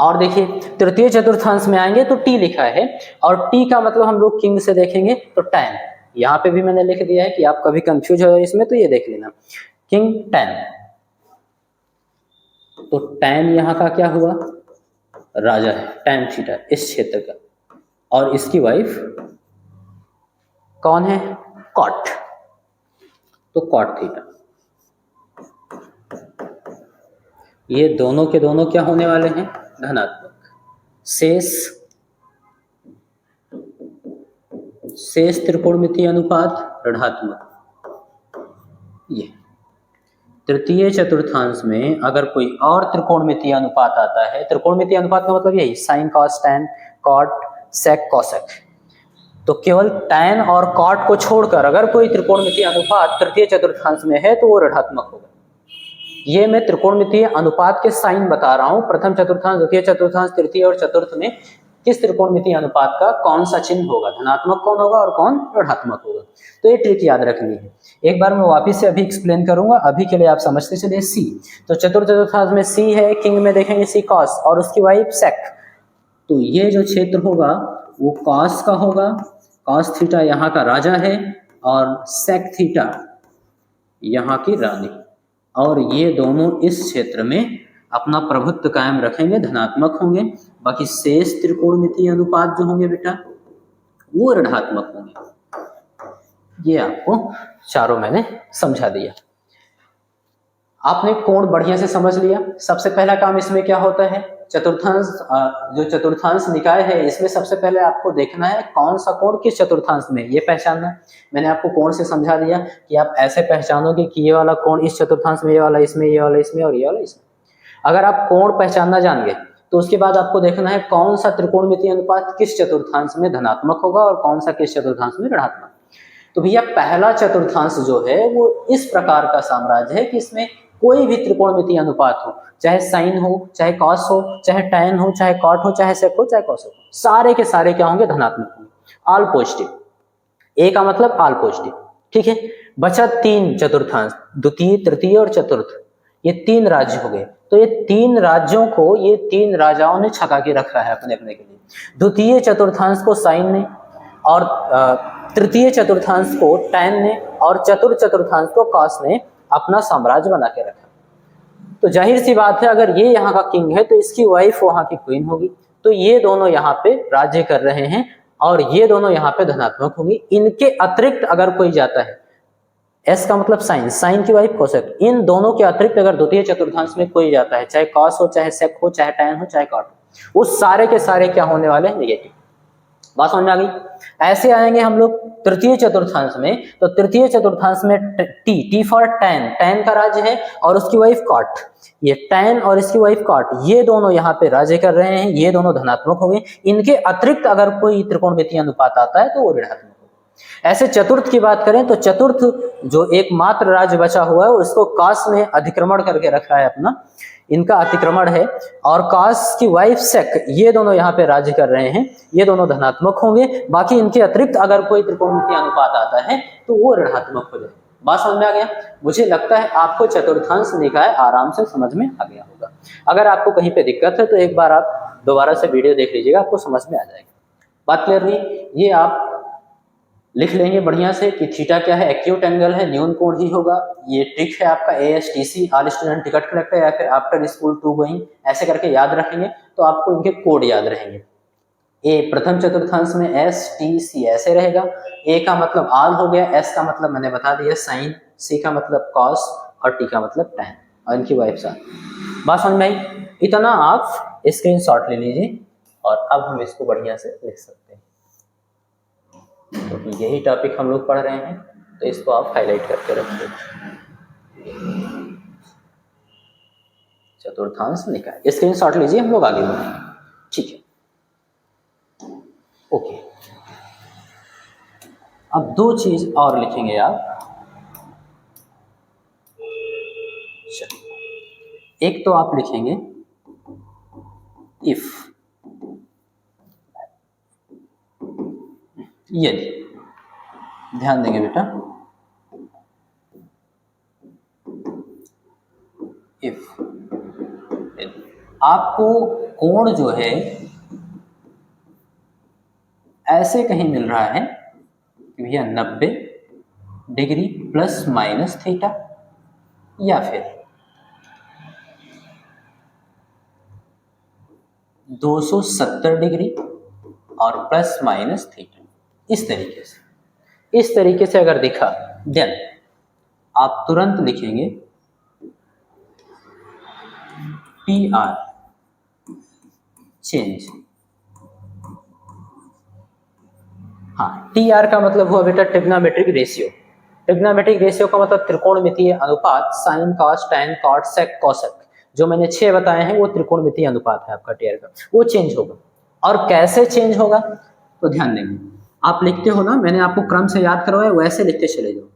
और देखिए तृतीय चतुर्थांश में आएंगे तो टी लिखा है, और टी का मतलब हम लोग किंग से देखेंगे तो टैन, यहाँ पे भी मैंने लिख दिया है कि आप कभी कंफ्यूज हो इसमें तो ये देख लेना, किंग टैन। तो टैन यहाँ का क्या हुआ, राजा है, टैन थीटा इस क्षेत्र का, और इसकी वाइफ कौन है, कॉट, तो कॉट थीटा। ये दोनों के दोनों क्या होने वाले हैं, धनात्मक। शेष त्रिकोणमितीय अनुपात ऋणात्मक। ये तृतीय चतुर्थांश में अगर कोई और त्रिकोणमितीय अनुपात आता है, त्रिकोणमितीय अनुपात का मतलब यही sine cos tan cot sec cosec, तो केवल टैन और कॉट को छोड़कर अगर कोई त्रिकोणमितीय अनुपात तृतीय चतुर्थांश में है तो वो ऋणात्मक होगा। ये मैं त्रिकोणमितीय अनुपात के साइन बता रहा हूं, प्रथम चतुर्थांश, द्वितीय चतुर्थांश, तृतीय और चतुर्थ में किस त्रिकोणमितीय अनुपात का कौन सा चिन्ह होगा, धनात्मक कौन होगा और कौन ऋणात्मक होगा। तो ये ट्रिक याद रखनी है। एक बार मैं वापिस से अभी एक्सप्लेन करूंगा, अभी के लिए आप समझते चलिए। सी, तो चतुर्थ चतुर्थांश में सी है, किंग में देखेंगे सी कॉस और उसकी वाइफ सेक, तो ये जो क्षेत्र होगा वो कॉस का होगा, कॉस थीटा यहाँ का राजा है और सेक थीटा यहाँ की रानी, और ये दोनों इस क्षेत्र में अपना प्रभुत्व कायम रखेंगे, धनात्मक होंगे। बाकी शेष त्रिकोणमितीय अनुपात जो होंगे बेटा वो ऋणात्मक होंगे। ये आपको चारों मैंने समझा दिया। आपने कोण बढ़िया से समझ लिया। सबसे पहला काम इसमें क्या होता है, चतुर्थांश, जो चतुर्थांश निकाय है इसमें सबसे पहले आपको देखना है कौन सा कोण किस चतुर्थांश में, ये पहचानना। मैंने आपको कोण से समझा दिया कि आप ऐसे पहचानोगे कि ये वाला कोण इस चतुर्थांश में, ये वाला इसमें, ये वाला इसमें और ये वाला इसमें। अगर आप कोण पहचानना जान गए तो उसके बाद आपको देखना है कौन सा त्रिकोणमितीय अनुपात किस चतुर्थांश में धनात्मक होगा और कौन सा किस चतुर्थांश में ऋणात्मक। तो भैया पहला चतुर्थांश जो है वो इस प्रकार का साम्राज्य है कि इसमें कोई भी त्रिकोणमितीय अनुपात हो, चाहे साइन हो, चाहे कॉस हो, चाहे टैन हो, चाहे कॉट हो, चाहे सेक हो, चाहे कॉस हो, सारे के सारे क्या होंगे, धनात्मक होंगे, ऑल पॉजिटिव। ए का मतलब ऑल पॉजिटिव, ठीक है। बचा तीन चतुर्थांश, द्वितीय, तृतीय और चतुर्थ, ये तीन राज्य हो गए। तो ये तीन राज्यों को ये तीन राजाओं ने छका के रखा है अपने अपने के लिए। द्वितीय चतुर्थांश को साइन ने, और तृतीय चतुर्थांश को टैन ने, और चतुर्थ चतुर्थांश को कॉस ने अपना साम्राज्य बना के रखा। तो जाहिर सी बात है अगर ये यहाँ का किंग है तो इसकी वाइफ वहां की क्वीन होगी, तो ये दोनों यहाँ पे राज्य कर रहे हैं और ये दोनों यहाँ पे धनात्मक होंगी। इनके अतिरिक्त अगर कोई जाता है, एस का मतलब साइन, साइन की वाइफ कोसेक, इन दोनों के अतिरिक्त अगर द्वितीय चतुर्थांश में कोई जाता है, चाहे कॉस हो, चाहे सेक हो, चाहे टैन हो, चाहे कॉट हो, वो सारे के सारे क्या होने वाले हैं, नेगेटिव। बात समझ में आ गई। ऐसे आएंगे हम लोग तृतीय चतुर्थांश में, तो तृतीय चतुर्थांश में टी फॉर टैन, टैन का राज्य है और उसकी वाइफ कॉट, ये टैन और इसकी वाइफ कॉट, ये दोनों यहाँ पे राज्य कर रहे हैं, ये दोनों धनात्मक हो गए। इनके अतिरिक्त अगर कोई त्रिकोणमितीय अनुपात आता है तो वो ऋणात्मक होगा। ऐसे चतुर्थ की बात करें तो चतुर्थ जो एकमात्र राज्य बचा हुआ है उसको कॉस ने अधिक्रमण करके रखा है अपना, इनका अतिक्रमण है, और कॉस की वाइफ सेक, ये दोनों यहाँ पे राज्य कर रहे हैं, ये दोनों धनात्मक होंगे। बाकी इनके अतिरिक्त अगर कोई त्रिकोणमितीय अनुपात आता है तो वो ऋणात्मक हो जाए। बात समझ में आ गया। मुझे लगता है आपको चतुर्थांश निकाय आराम से समझ में आ गया होगा। अगर आपको कहीं पे दिक्कत है तो एक बार आप दोबारा से वीडियो देख लीजिएगा, आपको समझ में आ जाएगा। बात क्लियर हुई। ये आप लिख लेंगे बढ़िया से कि थीटा क्या है, एक्यूट एंगल है, न्यून कोण ही होगा। ये ट्रिक है आपका ASTC, all student ticket collector, या फिर आफ्टर स्कूल टू गोइंग, ऐसे करके याद रखेंगे तो आपको इनके कोड याद रहेंगे। ए प्रथम चतुर्थांश में STC ऐसे रहेगा, ए का मतलब आल हो गया, एस का मतलब मैंने बता दिया साइन, सी का मतलब कॉस और टी का मतलब टैन, और इनकी वाइफ साथ। बात समझ में आई? इतना आप स्क्रीनशॉट ले लीजिए और अब हम इसको बढ़िया से लिख सकते हैं, क्योंकि तो यही टॉपिक हम लोग पढ़ रहे हैं, तो इसको आप हाईलाइट करके रखिए। चतुर्थांश निकाय स्क्रीनशॉट लीजिए, हम लोग आगे बढ़ेंगे, ठीक है। ओके, अब दो चीज और लिखेंगे आप। एक तो आप लिखेंगे इफ, यदि, ध्यान देंगे बेटा, इफ आपको कोण जो है ऐसे कहीं मिल रहा है कि भैया 90 डिग्री प्लस माइनस थीटा, या फिर 270 डिग्री और प्लस माइनस थीटा, इस तरीके से अगर दिखा, देन आप तुरंत लिखेंगे PR चेंज। हाँ, TR का मतलब हुआ बेटा ट्रिग्नोमेट्रिक रेशियो। ट्रिग्नोमेट्रिक रेशियो का मतलब त्रिकोणमितीय अनुपात, sine cos tan cot sec cosec, जो मैंने 6 बताए हैं वो त्रिकोणमितीय अनुपात है आपका TR का, वो चेंज होगा। और कैसे चेंज होगा तो ध्यान देंगे, आप लिखते हो ना, मैंने आपको क्रम से याद करवाया, वैसे लिखते चले जाओ।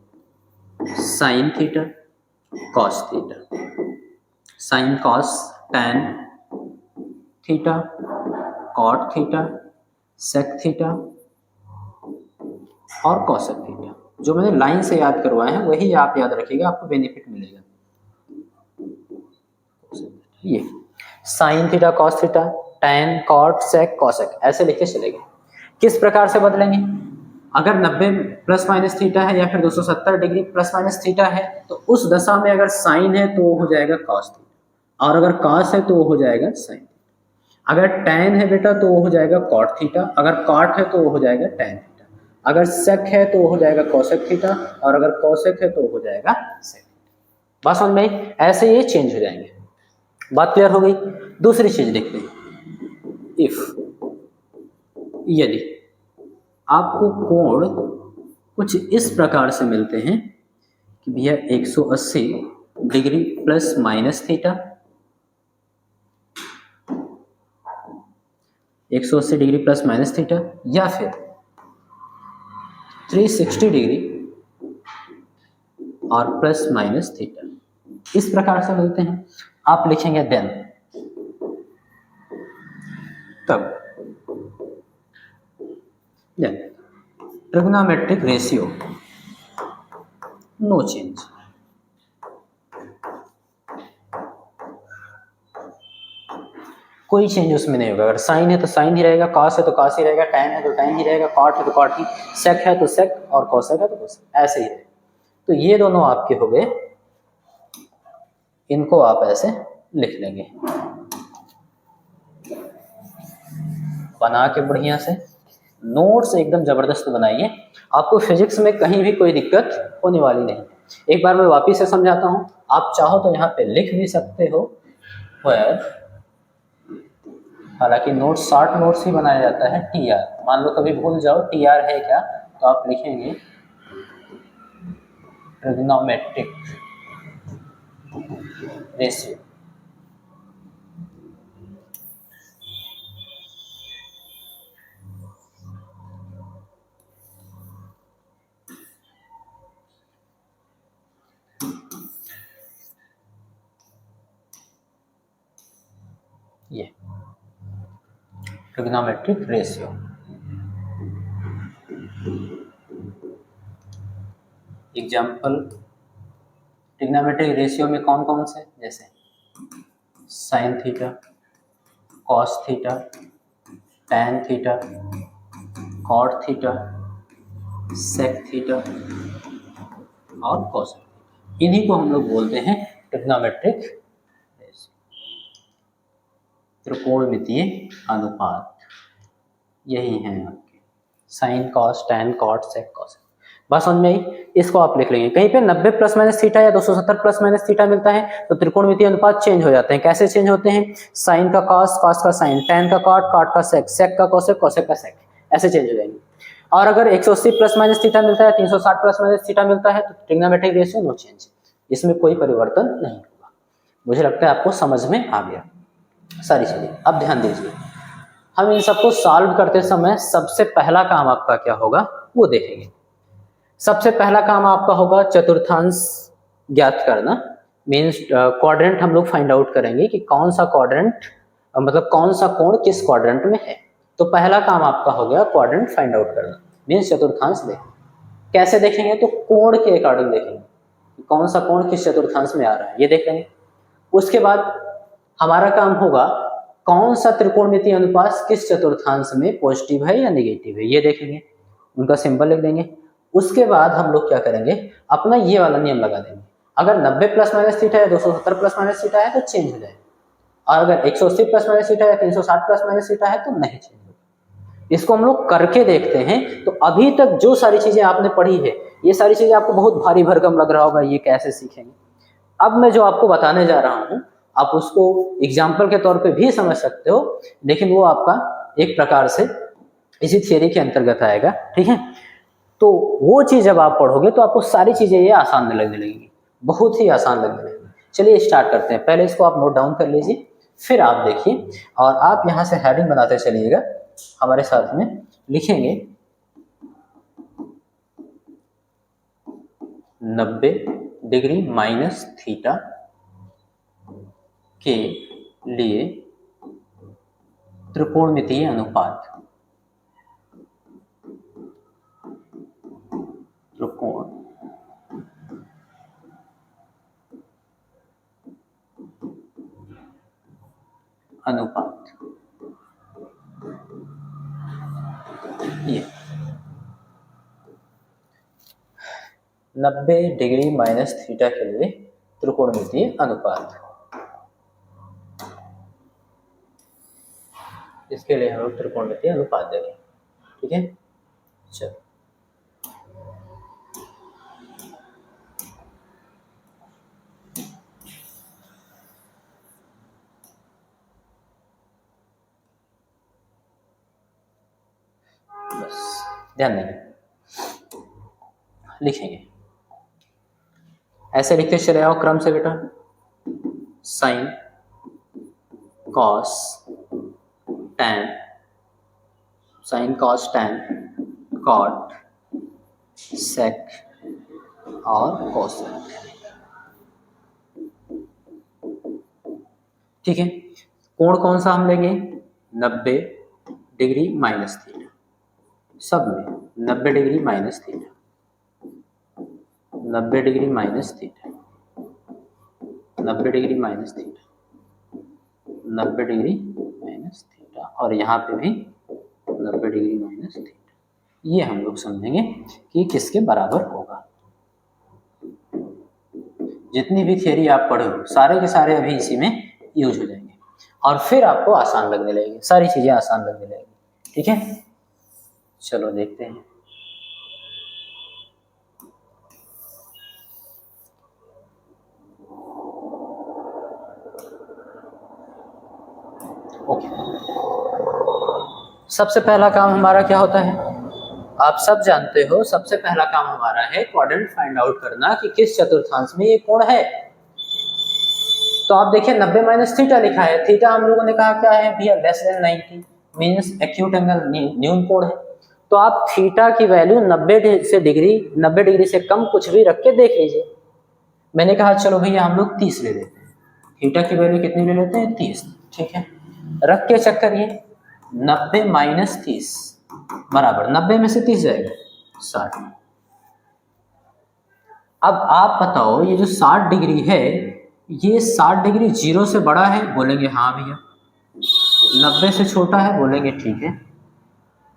Sine theta cos theta, sine cos tan theta cot theta sec theta और कॉसेक थीटा, जो मैंने लाइन से याद करवाए हैं वही आप याद रखिएगा, आपको बेनिफिट मिलेगा। ये sine theta cos theta tan cot sec cosec ऐसे लिखते चलेंगे। किस प्रकार से बदलेंगे? अगर 90 प्लस माइनस थीटा है या फिर 270 डिग्री प्लस माइनस थीटा है, तो उस दशा में अगर साइन है तो वो हो जाएगा कॉस थीटा, और अगर कॉस है तो वो हो जाएगा साइन। अगर टैन है बेटा तो वो हो जाएगा कॉट थीटा, अगर कॉट है तो वो हो जाएगा टैन थीटा, अगर सेक है तो वो हो जाएगा कोसेक थीटा, और अगर कोसेक है तो वो हो जाएगा सेक। बात समझ में आई? ऐसे ये चेंज हो जाएंगे। बात क्लियर हो गई? दूसरी चीज देखते हैं, इफ, यदि आपको कोण कुछ इस प्रकार से मिलते हैं कि भैया 180 degree plus minus theta, 180 degree plus minus theta, या फिर 360 डिग्री और प्लस माइनस थीटा, इस प्रकार से मिलते हैं, आप लिखेंगे देन, तब ट्रिग्नोमेट्रिक रेशियो नो चेंज। कोई चेंज उसमें नहीं होगा। अगर साइन है तो साइन ही रहेगा, कॉस है तो कॉस ही रहेगा, टैन है तो टैन ही रहेगा, कॉट है तो कॉट ही, सेक है तो सेक, और कोसेक है तो कोसेक, ऐसे ही रहेगा। तो ये दोनों आपके हो गए, इनको आप ऐसे लिख लेंगे बना के बढ़िया से। नोट्स एकदम जबरदस्त बनाइए, आपको फिजिक्स में कहीं भी कोई दिक्कत होने वाली नहीं। एक बार मैं वापिस से समझाता हूँ, आप चाहो तो यहाँ पे लिख भी सकते हो, हालांकि नोट्स शॉर्ट नोट्स ही बनाया जाता है। TR, मान लो कभी भूल जाओ TR है क्या, तो आप लिखेंगे ट्रिग्नोमेट्रिक रेशियो। ये trigonometric ratio, example trigonometric ratio में कौन कौन से, जैसे sine theta, cos theta, tan theta, cot theta, sec theta और कॉस, इन्हीं को हम लोग बोलते हैं ट्रिग्नोमेट्रिक रेशियो, त्रिकोणमितीय अनुपात। यही है आपके sine cos tan cot sec cos. बस समझ में आई? इसको आप लिख लेंगे कहीं पे 90 प्लस माइनस थीटा या 270 प्लस माइनस थीटा मिलता है तो त्रिकोणमितीय अनुपात चेंज हो जाते हैं। कैसे चेंज होते हैं? साइन का कॉस, कॉस का साइन, टैन का कॉट, कॉट का सेक, सेक का कोसेक, कोसेक का सेक, ऐसे चेंज हो जाएंगे। और अगर 180 प्लस माइनस थीटा मिलता है, 360 प्लस माइनस थीटा मिलता है तो ट्रिग्नोमेट्रिक रेशियो नो चेंज, इसमें कोई परिवर्तन नहीं होगा। मुझे लगता है आपको समझ में आ गया सारी चीजें। अब ध्यान दीजिए, हम इन सबको सॉल्व करते समय सबसे पहला काम आपका क्या होगा वो देखेंगे। सबसे पहला काम आपका होगा चतुर्थांश ज्ञात करना, मीन्स क्वाड्रेंट हम लोग फाइंड आउट करेंगे कि कौन सा क्वाड्रेंट, मतलब कौन सा कोण किस क्वाड्रेंट में है। तो पहला काम आपका हो गया क्वाड्रेंट फाइंड आउट करना, मीन्स चतुर्थांश देखें। कैसे देखेंगे? तो कोण के अकॉर्डिंग देखेंगे कौन सा कोण किस चतुर्थांश में आ रहा है, ये देख लेंगे। उसके बाद हमारा काम होगा कौन सा त्रिकोणमितीय अनुपात किस चतुर्थांश में पॉजिटिव है या नेगेटिव है, ये देखेंगे, उनका सिंबल लिख देंगे। उसके बाद हम लोग क्या करेंगे, अपना ये वाला नियम लगा देंगे, अगर 90 प्लस माइनस थीटा या 270 प्लस माइनस थीटा है तो चेंज हो जाएगा, और अगर 180 प्लस माइनस थीटा या 360 प्लस माइनस थीटा है तो नहीं चेंज होगा। इसको हम लोग करके देखते हैं। तो अभी तक जो सारी चीजें आपने पढ़ी है, ये सारी चीजें आपको बहुत भारी भरकम लग रहा होगा, ये कैसे सीखेंगे। अब मैं जो आपको बताने जा रहा हूँ आप उसको एग्जाम्पल के तौर पे भी समझ सकते हो, लेकिन वो आपका एक प्रकार से इसी थियरी के अंतर्गत आएगा, ठीक है। तो वो चीज जब आप पढ़ोगे तो आपको सारी चीजें ये आसान लगने लगेंगी, बहुत ही आसान लगने लगेंगी। चलिए स्टार्ट करते हैं। पहले इसको आप नोट डाउन कर लीजिए, फिर आप देखिए और आप यहाँ से हेडिंग बनाते चलिएगा, हमारे साथ में लिखेंगे 90 डिग्री माइनस थीटा के लिए त्रिकोणमितीय अनुपात, त्रिकोण अनुपात, ये 90 डिग्री माइनस थीटा के लिए त्रिकोणमितीय अनुपात, इसके लिए हम लोग त्रिकोणमितीय अनुपात देंगे, ठीक है। चलो बस ध्यान देंगे, लिखेंगे ऐसे लिखते चले आओ क्रम से बेटा। Sine cos tan, sine cos tan cot sec और कोसेक, ठीक है। कोण कौन सा हम लेंगे? 90 डिग्री माइनस थीटा, सब में 90 degree minus theta, 90 degree minus theta, 90 degree minus theta, 90 degree minus theta, और यहाँ पे भी 90 डिग्री माइनस थीटा। ये हम लोग समझेंगे कि किसके बराबर होगा। जितनी भी थियरी आप पढ़े हो सारे के सारे अभी इसी में यूज हो जाएंगे, और फिर आपको आसान लगने लगेगी, सारी चीजें आसान लगने लगेगी, ठीक है। चलो देखते हैं। ओके, सबसे पहला काम हमारा क्या होता है? आप सब जानते हो सबसे पहला काम हमारा है क्वाड्रेंट फाइंड आउट करना कि किस चतुर्थांश में ये कोण है। तो आप देखिए 90 माइनस थीटा लिखा है, थीटा हम लोगों ने कहा क्या है भैया, less than 90 means acute angle, न्यून कोण है। तो आप थीटा की वैल्यू 90 डिग्री से कम कुछ भी रख के देख लीजिए। मैंने कहा चलो भैया हम लोग 30 ले लेते हैं, थीटा की वैल्यू कितनी ले लेते हैं? 30, ठीक है। रख के चेक करिए, 90 माइनस 30 बराबर 90 में से 30 जाएगा 60। अब आप बताओ ये जो 60 डिग्री है, ये 60 डिग्री 0 से बड़ा है? बोलेंगे हाँ भैया। 90 से छोटा है? बोलेंगे ठीक है।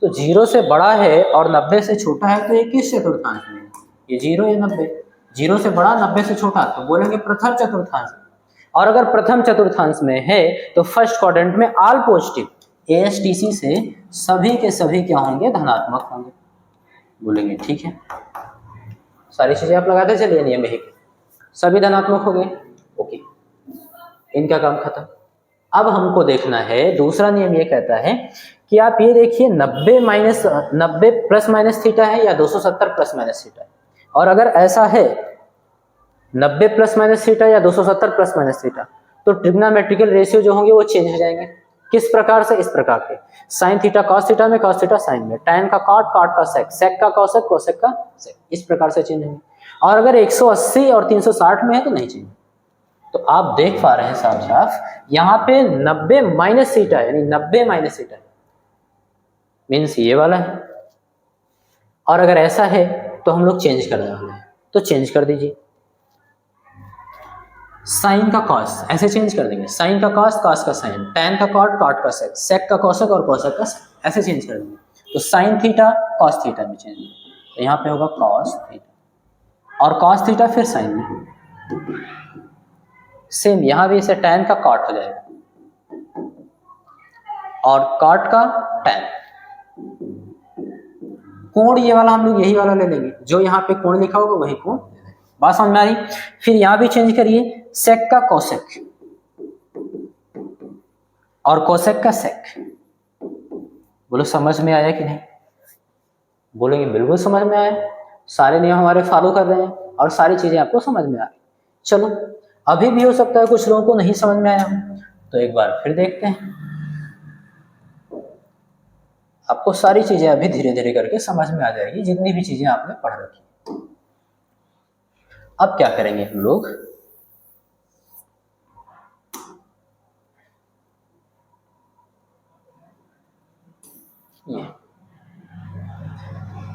तो 0 से बड़ा है और 90 से छोटा है तो ये किस चतुर्थांश में है? ये 0 या 90। 0 से बड़ा 90 से छोटा तो बोलेंगे प्रथम चतुर्थांश में। और अगर प्रथम चतुर्थांश में है तो फर्स्ट क्वाड्रेंट में ऑल पॉजिटिव ASTC से सभी के सभी क्या होंगे? धनात्मक होंगे। बोलेंगे ठीक है, सारी चीजें आप लगाते चलिए, नियम यही सभी धनात्मक हो गए। ओके, इनका काम खत्म। अब हमको देखना है दूसरा नियम, ये कहता है कि आप ये देखिए 90 प्लस माइनस थीटा है या 270 प्लस माइनस थीटा है। और अगर ऐसा है 90 प्लस माइनस थीटा या 270 प्लस माइनस थीटा तो ट्रिग्नोमेट्रिकल रेशियो जो होंगे वो चेंज हो जाएंगे। किस प्रकार से? इस प्रकार के साइन थीटा कॉस थीटा में, कॉस थीटा साइन में, टैन का कॉट, कॉट का सेक, सेक का कॉसेक, कोसेक का सेक, इस प्रकार से चेंज होंगे। और अगर 180 और 360 में है तो नहीं चेंज। तो आप देख पा रहे हैं साफ साफ यहाँ पे 90 माइनस थीटा है, यानी 90 माइनस थीटा है, मीन्स ये वाला है। और अगर ऐसा है तो हम लोग चेंज करने वाले हैं, तो चेंज कर दीजिए। साइन का कॉस ऐसे चेंज कर देंगे, साइन का कॉस, कॉस का साइन, टैन का कॉट, कॉट का सेक, सेक का कोसेक और कोसेक का सेक, ऐसे चेंज कर देंगे। तो साइन थीटा कॉस थीटा में चेंज होगा, तो यहाँ पे होगा कॉस थीटा और कॉस थीटा फिर साइन में। सेम यहाँ भी इसे टैन का कॉट हो जाएगा और कॉट का टैन। कोण ये वाला हम लोग यही वाला ले लेंगे, जो यहाँ पे कोण लिखा होगा वही कोण। बात समझ में आ रही? फिर यहां भी चेंज करिए, सेक का कोसेक और कोसेक का सेक। बोलो समझ में आया कि नहीं? बोलेंगे बिल्कुल समझ में आया, सारे नियम हमारे फॉलो कर रहे हैं और सारी चीजें आपको समझ में आ रही। चलो, अभी भी हो सकता है कुछ लोगों को नहीं समझ में आया, तो एक बार फिर देखते हैं। आपको सारी चीजें अभी धीरे धीरे करके समझ में आ जाएगी, जितनी भी चीजें आपने पढ़ रखी। अब क्या करेंगे हम लोग,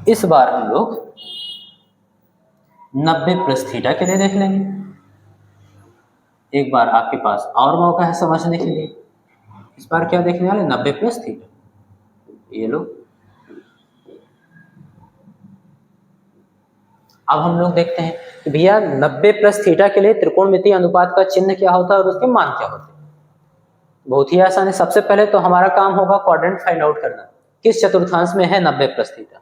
इस बार हम लोग 90 प्लस थीटा के लिए देख लेंगे। एक बार आपके पास और मौका है समझने के लिए। इस बार क्या देखने वाले? 90 प्लस थीटा। ये लो, अब हम लोग देखते हैं कि भैया 90 प्लस थीटा के लिए त्रिकोणमितीय अनुपात का चिन्ह क्या होता है और उसके मान क्या होते हैं। बहुत ही आसान है। सबसे पहले तो हमारा काम होगा क्वाड्रेंट फाइंड आउट करना, किस चतुर्थांश में है 90 प्लस थीटा।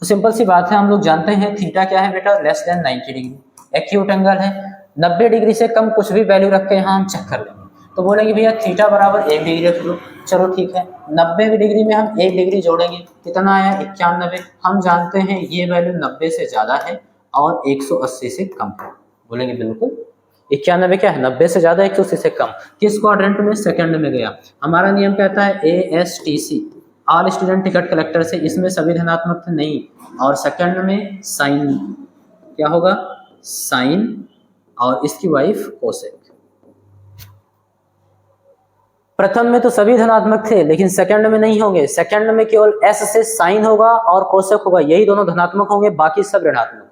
तो सिंपल सी बात है, हम लोग जानते हैं थीटा क्या है बेटा, less than 90 degree. Acute angle है, 90 डिग्री से कम कुछ भी वैल्यू रख के यहाँ हम चेक कर लेंगे। तो बोलेंगे भैया थीटा बराबर 1 डिग्री रख लो। चलो ठीक है, 90 डिग्री में हम 1 डिग्री जोड़ेंगे, कितना आया? 91। हम जानते हैं ये वैल्यू 90 से ज्यादा है और 180 से कम है। बोलेंगे बिल्कुल 91 क्या है? 90 से ज्यादा, 180 से कम। किस क्वाड्रेंट में? सेकंड में गया। हमारा नियम कहता है ASTC, all student ticket collector से, इसमें सभी धनात्मक थे नहीं। और सेकंड में साइन क्या होगा? साइन और इसकी वाइफ कोसेक। प्रथम में तो सभी धनात्मक थे लेकिन सेकंड में नहीं होंगे। सेकंड में केवल S से साइन होगा और कोसेक होगा, यही दोनों धनात्मक होंगे, बाकी सब ऋणात्मक।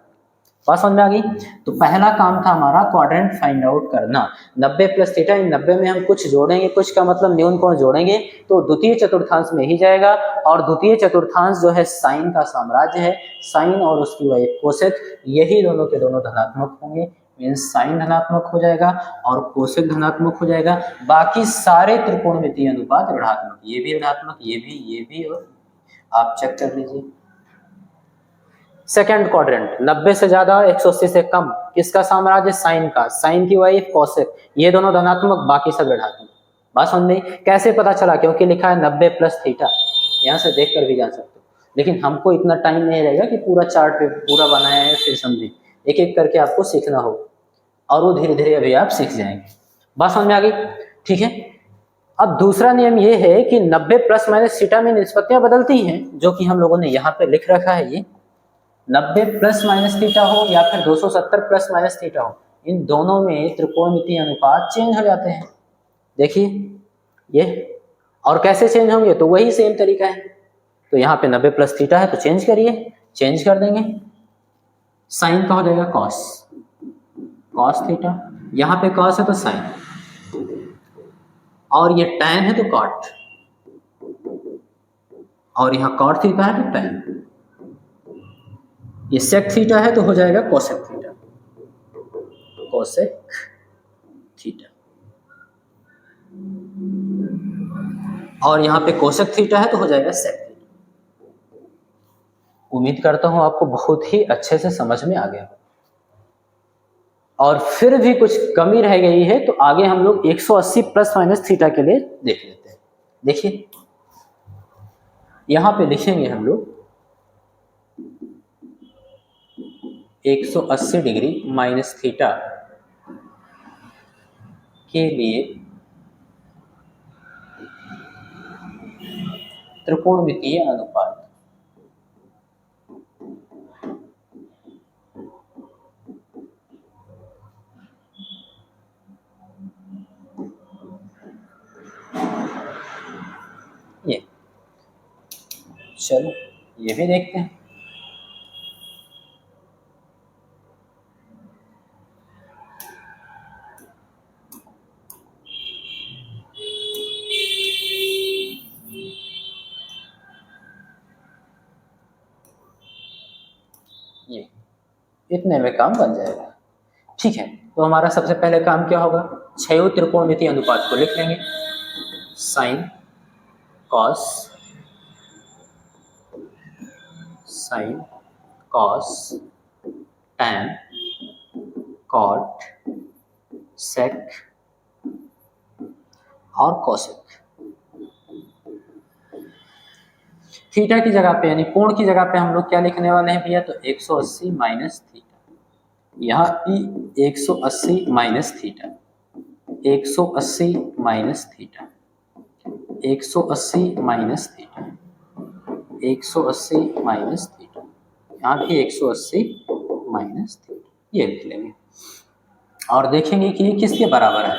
बात समझ में आ गई? तो पहला काम था हमारा क्वाड्रेंट फाइंड आउट करना। 90 प्लस थीटा, इन 90 में हम कुछ जोड़ेंगे, कुछ का मतलब न्यून कोण जोड़ेंगे तो द्वितीय चतुर्थांश में ही जाएगा। और द्वितीय चतुर्थांश जो है साइन का साम्राज्य है, साइन और उसकी वाइफ कोसेक, यही दोनों के दोनों धनात्मक होंगे। मीन्स साइन धनात्मक हो जाएगा और कोसेक धनात्मक हो जाएगा। बाकी सारे त्रिकोणमितीय अनुपात ऋणात्मक, ये भी ऋणात्मक, ये भी और आप चेक कर लीजिए। सेकंड क्वाड्रेंट 90 से ज्यादा, 180 से कम, किसका साम्राज्य? साइन का, साइन की वाइफ कोसेक, ये दोनों धनात्मक, बाकी सब ऋणात्मक। बात समझ में? कैसे पता चला? क्योंकि लिखा है 90 प्लस थीटा, यहाँ से देख कर भी जान सकते हो। लेकिन हमको इतना टाइम नहीं रहेगा कि पूरा चार्ट पे पूरा बनाया है फिर समझे, एक एक करके आपको सीखना होगा और वो धीरे धीरे अभी आप सीख जाएंगे। बात समझ में आ गई? ठीक है। अब दूसरा नियम ये है कि 90 प्लस माइनस थीटा में निष्पत्तियां बदलती हैं, जो कि हम लोगों ने यहाँ पे लिख रखा है। ये 90 प्लस माइनस थीटा हो या फिर 270 प्लस माइनस थीटा हो, इन दोनों में त्रिकोणमितीय अनुपात चेंज हो जाते हैं। देखिए ये, और कैसे चेंज होंगे? तो वही सेम तरीका है। तो यहाँ पे 90 प्लस थीटा है तो चेंज करिए, चेंज कर देंगे। साइन का हो जाएगा कॉस, कॉस थीटा, यहाँ पे कॉस है तो साइन, और ये टैन है तो कॉट। और यहाँ कॉट थीटा है तो tan, ये सेक थीटा है तो हो जाएगा कोसेक थीटा, कोसेक थीटा, और यहाँ पे कोसेक थीटा है तो हो जाएगा सेक थीटा। उम्मीद करता हूं आपको बहुत ही अच्छे से समझ में आ गया, और फिर भी कुछ कमी रह गई है तो आगे हम लोग 180 प्लस माइनस थीटा के लिए देख लेते हैं। देखिए यहां पे लिखेंगे हम लोग 180 डिग्री माइनस थीटा के लिए त्रिकोणमितीय अनुपात। ये चलो ये भी देखते हैं। ये इतने में काम बन जाएगा। ठीक है, तो हमारा सबसे पहले काम क्या होगा, क्षैतिज त्रिकोणमितीय अनुपात को लिख लेंगे, sine cos, sine cos tan cot sec और कोसेक। थीटा की जगह पे यानी कोण की जगह पे हम लोग क्या लिखने वाले हैं भैया, तो 180 माइनस थीटा, यहाँ 180 minus theta, 180 minus theta, 180 minus theta, 180 minus theta, यहाँ भी 180 माइनस थीटा, ये लिख लेंगे और देखेंगे कि ये किसके बराबर है।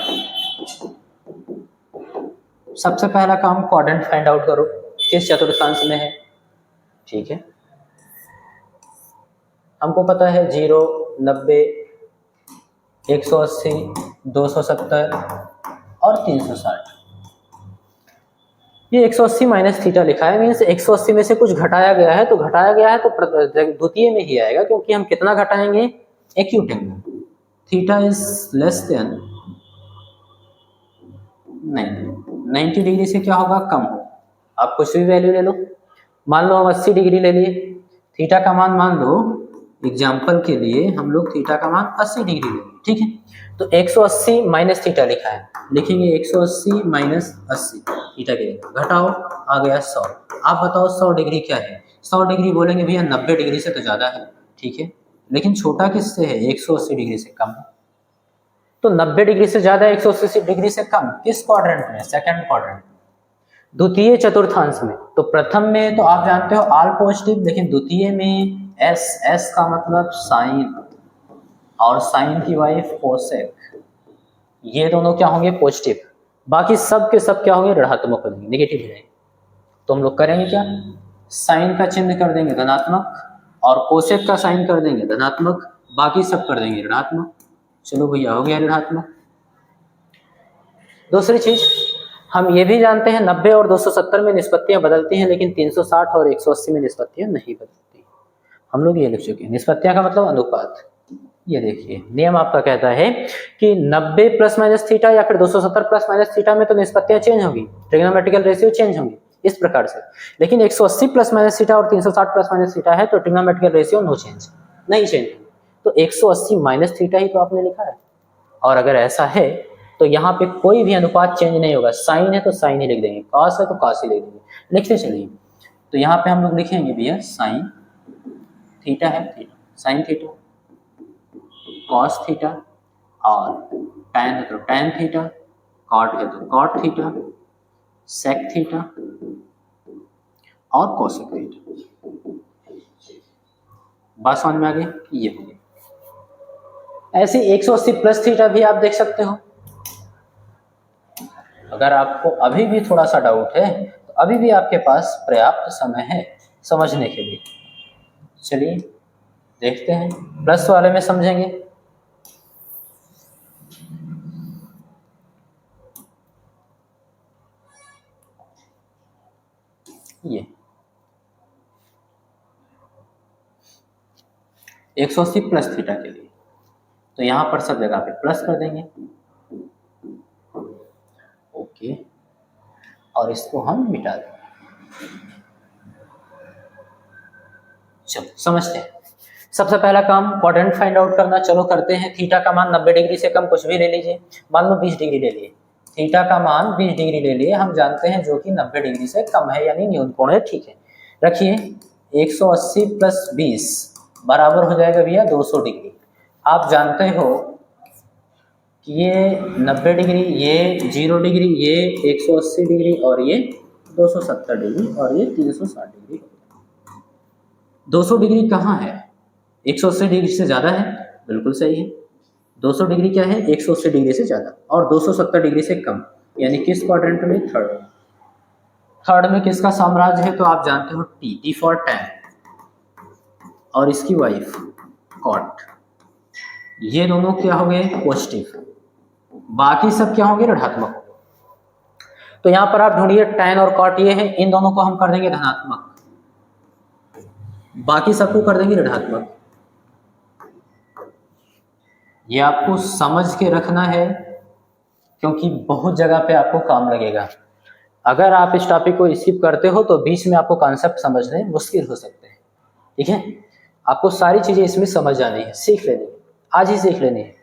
सबसे पहला काम क्वाड्रेंट फाइंड आउट करो, किस चतुर्थांश में है। ठीक है, हमको पता है 0, 90, 180, 270 और 360। ये 180 माइनस थीटा लिखा है, मीन्स 180 में से कुछ घटाया गया है, तो घटाया गया है तो द्वितीय में ही आएगा, क्योंकि हम कितना घटाएंगे, acute angle. Theta is less than 90 degree से क्या होगा, कम हो। आप कुछ भी वैल्यू ले लो, मान लो हम 80 डिग्री ले लिए, थीटा का मान मान लो एग्जाम्पल के लिए हम लोग थीटा का मान 80 डिग्री लेंगे। ठीक है, तो 180 माइनस थीटा लिखा है, लिखेंगे 180 माइनस 80, थीटा के घटाओ, आ गया 100। आप बताओ 100 डिग्री क्या है, 100 डिग्री बोलेंगे भैया 90 डिग्री से तो ज़्यादा है। ठीक है, लेकिन छोटा किससे है, 180 डिग्री से कम है। तो 90 डिग्री से ज़्यादा 180 डिग्री से कम किस क्वाड्रेंट में, सेकंड क्वाड्रेंट, द्वितीय चतुर्थांश में। तो प्रथम में तो आप जानते हो ऑल पॉजिटिव, लेकिन द्वितीय में एस, एस का मतलब साइन, और साइन की वाइफ कोसेक, ये दोनों क्या होंगे, पॉजिटिव। बाकी सब के सब क्या होंगे, ऋणात्मक हो जाएंगे, नेगेटिव हो जाएंगे। तो हम लोग करेंगे क्या, साइन का चिन्ह कर देंगे धनात्मक, और कोसेक का साइन कर देंगे धनात्मक, बाकी सब कर देंगे ऋणात्मक। चलो भैया हो गया ऋणात्मक। दूसरी चीज हम ये भी जानते हैं 90 और 270 में निष्पत्तियां बदलती हैं, लेकिन 360 और 180 में निष्पत्तियां नहीं बदलती। हम लोग ये लिख चुके हैं, निष्पत्तियां का मतलब अनुपात। ये देखिए नियम आपका कहता है कि 90 प्लस माइनस थीटा या फिर 270 प्लस माइनस थीटा में तो निष्पत्तियां चेंज होंगी, ट्रिग्नोमेट्रिकल रेशियो चेंज होंगी इस प्रकार से, लेकिन 180 प्लस माइनस थीटा और 360 प्लस माइनस थीटा है तो ट्रिग्नोमेट्रिकल रेशियो नो चेंज, नहीं चेंज। तो 180 माइनस थीटा ही तो आपने लिखा है, और अगर ऐसा है तो यहाँ पे कोई भी अनुपात चेंज नहीं होगा, साइन है तो साइन ही लिख देंगे, कॉस है तो कॉस ही लिख देंगे। लिखते चलिए, तो यहाँ पे हम लोग लिखेंगे भैया साइन थीटा है, theta sine theta, cos theta, और टैन है तो टैन थीटा, कॉट है तो कॉट थीटा, सेक थीटा और कोसेक थीटा। बात समझ में आ गई, ये हो गया। ऐसे 180 प्लस थीटा भी आप देख सकते हो। अगर आपको अभी भी थोड़ा सा डाउट है तो अभी भी आपके पास पर्याप्त समय है समझने के लिए। चलिए देखते हैं, प्लस वाले में समझेंगे। ये 180 प्लस थीटा के लिए, तो यहाँ पर सब जगह पे प्लस कर देंगे। ओके, और इसको हम मिटा देंगे। चलो समझते हैं। सबसे पहला काम क्वाड्रेंट फाइंड आउट करना, चलो करते हैं। थीटा का मान 90 डिग्री से कम कुछ भी ले लीजिए, मान लो 20 डिग्री ले लिए। थीटा का मान 20 डिग्री ले लिए, हम जानते हैं जो कि 90 डिग्री से कम है, यानी न्यून कोण है। ठीक है, रखिए 180 प्लस 20 बराबर हो जाएगा भैया 200 डिग्री। आप जानते हो कि ये 90 डिग्री, ये 0 डिग्री, ये 180 डिग्री और ये 270 डिग्री और ये 360 डिग्री। 200 डिग्री कहाँ है? 180 डिग्री से ज़्यादा है, बिल्कुल सही है। 200 डिग्री क्या है? 180 डिग्री से ज़्यादा, और 270 डिग्री से कम, यानी किस क्वाड्रेंट में? थर्ड। थर्ड में किसका साम्राज्य है? तो आप जानते हो टी फॉर टैन, और इसकी वाइफ कॉट। ये दोनों क्या हो गए? पॉजिटिव, बाकी सब क्या होंगे? ऋणात्मक। तो यहां पर आप ढूंढिए टैन और कॉट ये है, इन दोनों को हम कर देंगे धनात्मक, बाकी सबको कर देंगे ऋणात्मक। ये आपको समझ के रखना है, क्योंकि बहुत जगह पे आपको काम लगेगा। अगर आप इस टॉपिक को स्किप करते हो तो बीच में आपको कॉन्सेप्ट समझने मुश्किल हो सकते हैं। ठीक है, आपको सारी चीजें इसमें समझ जानी है, सीख लेनी है, आज ही सीख लेनी है।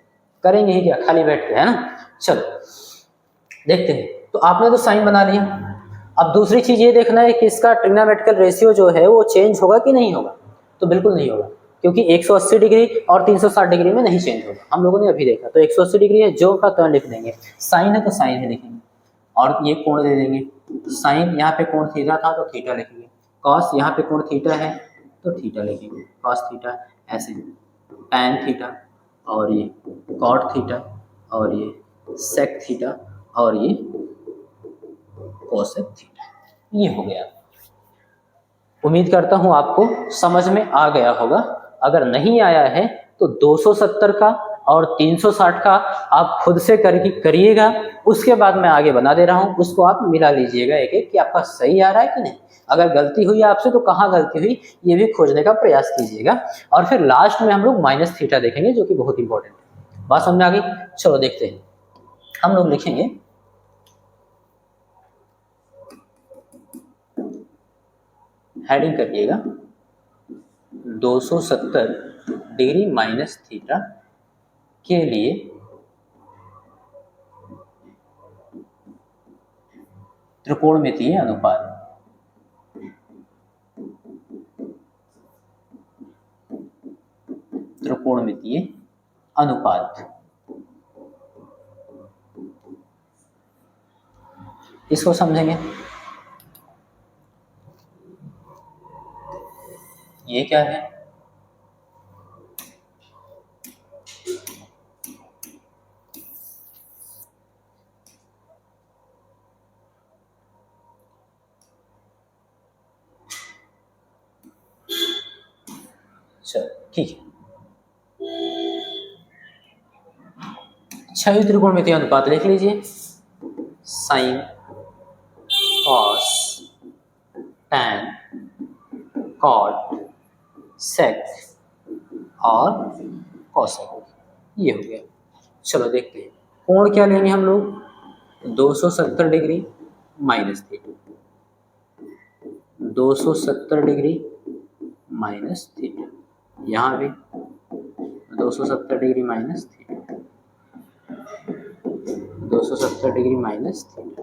करेंगे ही क्या खाली बैठ के, है ना? चलो देखते हैं। तो आपने तो साइन बना लिया, अब दूसरी चीज ये देखना है कि इसका ट्रिग्नोमेट्रिकल रेशियो जो है वो चेंज होगा कि नहीं होगा। तो बिल्कुल नहीं होगा, क्योंकि 180 डिग्री और 360 डिग्री में नहीं चेंज होगा। हम लोगों ने अभी देखा, तो 180 डिग्री है, जो का तो लिख देंगे, साइन है तो साइन है लिखेंगे, और ये कोण दे देंगे। साइन यहाँ पे कोण थीटा था तो थीटा लिखेंगे, कॉस यहाँ पे कोण थीटा है तो थीटा लिखेंगे, कॉस थीटा, ऐसे टैन थीटा, और ये कॉट थीटा, और ये सेक थीटा, और ये कोसेक थीटा। ये हो गया। उम्मीद करता हूं आपको समझ में आ गया होगा। अगर नहीं आया है तो 270 का और 360 का आप खुद से करिएगा, उसके बाद मैं आगे बना दे रहा हूं, उसको आप मिला लीजिएगा एक एक कि आपका सही आ रहा है कि नहीं। अगर गलती हुई आपसे तो कहाँ गलती हुई ये भी खोजने का प्रयास कीजिएगा, और फिर लास्ट में हम लोग माइनस थीटा देखेंगे, जो कि बहुत इंपॉर्टेंट है। बात समझ में आ गई? चलो देखते हैं। हम लोग लिखेंगे हेडिंग करिएगा 270 डिग्री माइनस थीटा के लिए त्रिकोणमितीय अनुपात। त्रिकोणमितीय अनुपात, इसको समझेंगे। ये क्या है? चलो ठीक है, छवि त्रिकोणमितीय अनुपात लिख लीजिए। Sign, cos, tan, cot, sec और कोसेक, ये हो गया। चलो देखते हैं कोण क्या लेंगे हम लोग? 270 degree minus theta, 270 degree minus theta, यहाँ भी 270 degree minus theta, 270 degree minus theta,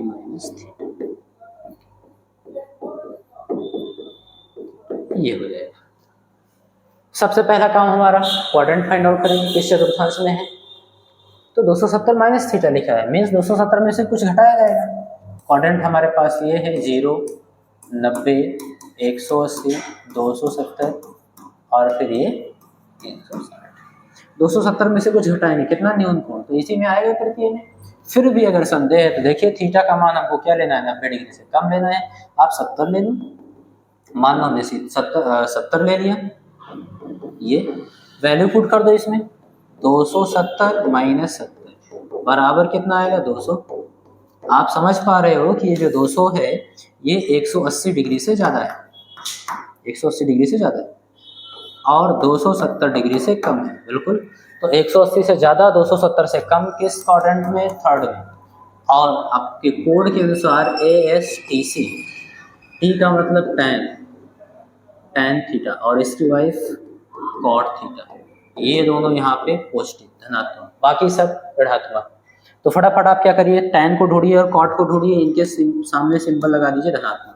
minus theta, ये हो जाएगा। सबसे पहला काम हमारा क्वाड्रेंट फाइंड आउट करेंगे, किस चतुर्थांश में है। तो 270 माइनस थीटा लिखा है, मीन्स 270 में से कुछ घटाया जाएगा। क्वाड्रेंट हमारे पास ये है 0, 90, 180, 270 और फिर ये 360। 270 में से कुछ घटाएंगे, कितना? न्यून कोण, तो इसी में आएगा तृतीय में। फिर भी अगर संदेह है तो देखिए थीटा का मान हमको क्या लेना है? 90 डिग्री से कम लेना है। आप 70 ले लो, मान लो हमने 70 ले लिया, ये वैल्यू पुट कर दो इसमें। 270 माइनस 70 बराबर कितना आएगा? 200। आप समझ पा रहे हो कि ये जो 200 है ये 180 डिग्री से ज़्यादा है, 180 डिग्री से ज़्यादा है और 270 डिग्री से कम है, बिल्कुल। तो 180 से ज़्यादा, 270 से कम किस क्वाड्रेंट में? थर्ड में। और आपके कोड के अनुसार ASTC, टी का मतलब टैन थीटा और इसकी वाइफ कॉट थीटा, ये दोनों यहाँ पे पॉजिटिव धनात्मक, बाकी सब ऋणात्मक। तो फटाफट आप क्या करिए, टैन को ढूंढिए और कॉट को ढूंढिए, इनके सामने सिंबल लगा दीजिए धनात्मक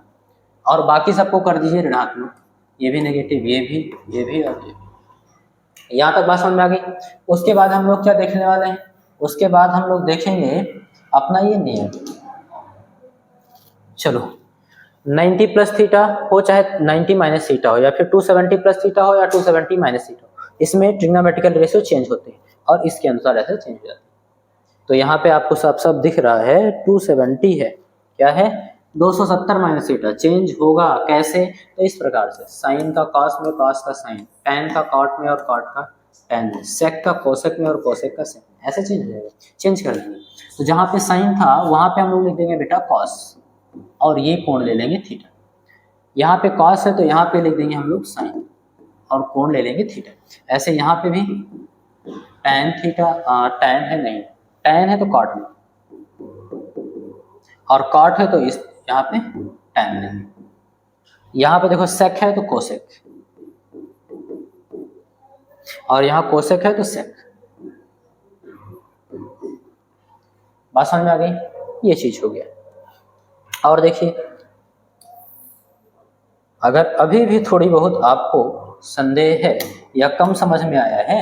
और बाकी सबको कर दीजिए ऋणात्मक, ये भी नेगेटिव, ये भी और ये भी। यहाँ तक बात समझ में आ गई। उसके बाद हम लोग क्या देखने वाले हैं? उसके बाद हम लोग देखेंगे अपना ये नियम। चलो 90 प्लस थीटा हो चाहे 90 माइनस थीटा हो या फिर 270 प्लस थीटा हो या 270 माइनस थीटा हो, इसमें ट्रिग्नोमेट्रिकल रेशियो चेंज होते हैं और इसके अनुसार ऐसे चेंज हो जाते हैं। तो यहाँ पे आपको सब दिख रहा है 270 है, क्या है? 270 माइनस थीटा। चेंज होगा कैसे? तो इस प्रकार से, साइन का कॉस में, कॉस का साइन, टैन का कॉट में और कॉट का टैन में, सेक का कोसेक में और कोसेक का सेक में, ऐसे चेंज हो जाएगा। चेंज कर देंगे। तो जहाँ पे साइन था वहाँ पे हम लोग लिख देंगे बेटा कॉस और ये कोण ले लेंगे थीटा। यहाँ पे कॉस है तो यहाँ पे लिख देंगे हम लोग साइन और कोण ले लेंगे थीटा। ऐसे यहाँ पे भी टैन थीटा, टैन है नहीं, टैन है तो कॉट में और कॉट है तो इस यहाँ पे टैन लेंगे। यहाँ पे देखो सेक है तो कोसेक और यहाँ कोसेक है तो सेक। बात समझ में आ गई? ये चीज हो गया। और देखिए, अगर अभी भी थोड़ी बहुत आपको संदेह है या कम समझ में आया है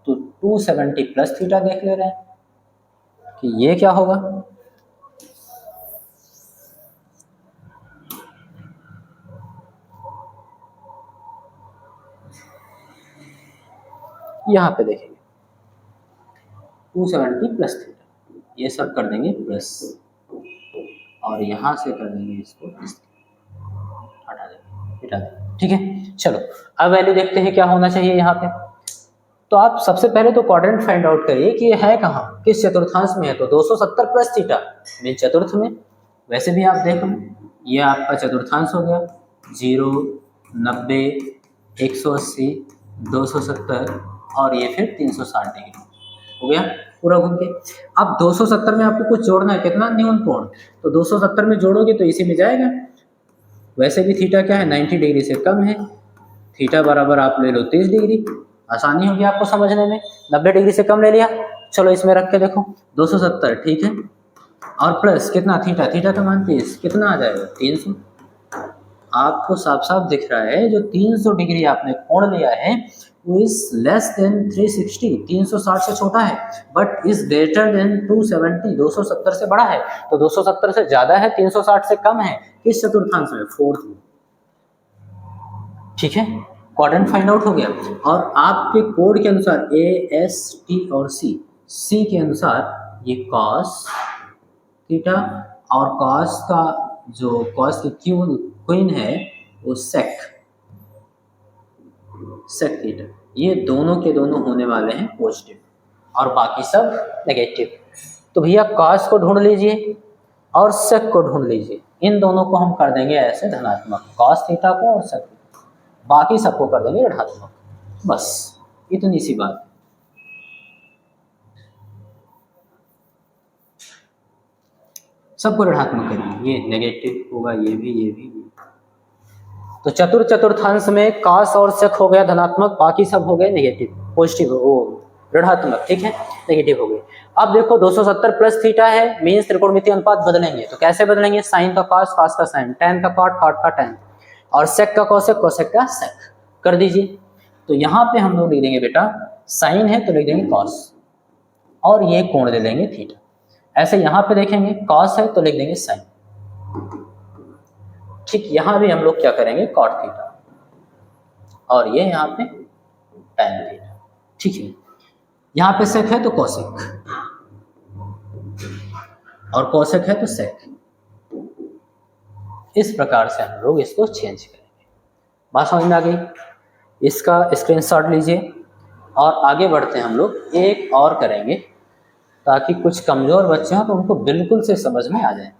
तो 270 प्लस थीटा देख ले रहे हैं कि ये क्या होगा। यहाँ पे देखेंगे 270 प्लस थीटा, ये सब कर देंगे प्लस और यहाँ से कर देंगे इसको हटा देंगे, ठीक है। चलो अब वैल्यू देखते हैं क्या होना चाहिए यहाँ पे। तो आप सबसे पहले तो क्वाड्रेंट फाइंड आउट करिए कि ये है कहाँ, किस चतुर्थांश में है। तो 270 प्लस थीटा में चतुर्थ में। वैसे भी आप देख लो, ये आपका चतुर्थांश हो गया, 0, 90, 180, 270 और ये फिर 360 डिग्री हो गया पूरा घूम के। अब 270 में आपको कुछ जोड़ना है, कितना? न्यून कोण। तो 270 में जोड़ोगे तो इसी में जाएगा। वैसे भी थीटा क्या है? 90 डिग्री से कम है। थीटा बराबर आप ले लो 30 डिग्री, आसानी होगी आपको समझने में। 90 डिग्री से कम ले लिया, चलो इसमें रख के देखो 270, ठीक है। और प्लस कितना? थीटा, थीटा का मान 30, कितना आ जाएगा? 300। आपको साफ साफ दिख रहा है जो 300 डिग्री आपने कोण लिया है वो इज लेस देन 360, 360 से छोटा है, बट इज ग्रेटर देन 270, 270 से बड़ा है। तो 270 से ज्यादा है, 360 से कम है, किस चतुर्थांश में? फोर्थ में, ठीक है। क्वाड्रेंट फाइंड आउट हो गया। और आपके कोड के अनुसार A, S, T और C के अनुसार ये कॉस थीटा और कॉस का जो कॉस की क्वीन है वो सेक थीटा, ये दोनों के दोनों होने वाले हैं पॉजिटिव और बाकी सब नेगेटिव। तो भैया कॉस को ढूंढ लीजिए और सेक को ढूंढ लीजिए, इन दोनों को हम कर देंगे ऐसे धनात्मक, कॉस थीटा को और सेक, बाकी सबको कर देंगे ऋणात्मक। बस इतनी सी बात। सबको ऋणात्मक करिए, ये नेगेटिव होगा, ये भी। तो चतुर्थांश में कॉस और सेक हो गया धनात्मक, बाकी सब हो गए नेगेटिव, पॉजिटिव वो ऋणात्मक, ठीक है, नेगेटिव हो गए। अब देखो 270 प्लस थीटा है, मीन्स त्रिकोणमितीय अनुपात बदलेंगे। तो कैसे बदलेंगे? साइन का कॉस, कॉस का साइन, टैन का कॉट, कॉट का टैन और सेक का कोसेक, कोसेक का सेक कर दीजिए। तो यहाँ पे हम लोग लिख देंगे बेटा, साइन है तो लिख देंगे कॉस और ये कोण ले लेंगे थीटा। ऐसे यहाँ पे देखेंगे कॉस है तो लिख देंगे साइन, ठीक। यहाँ भी हम लोग क्या करेंगे? कॉट थीटा और ये यहाँ पे टैन थीटा, ठीक है। यहाँ पे सेक है तो कोसेक और कोसेक है तो सेक। इस प्रकार से हम लोग इसको चेंज करेंगे। बात समझ में आ गई? इसका स्क्रीनशॉट लीजिए और आगे बढ़ते हैं हम लोग। एक और करेंगे ताकि कुछ कमज़ोर बच्चे हैं तो उनको बिल्कुल से समझ में आ जाए।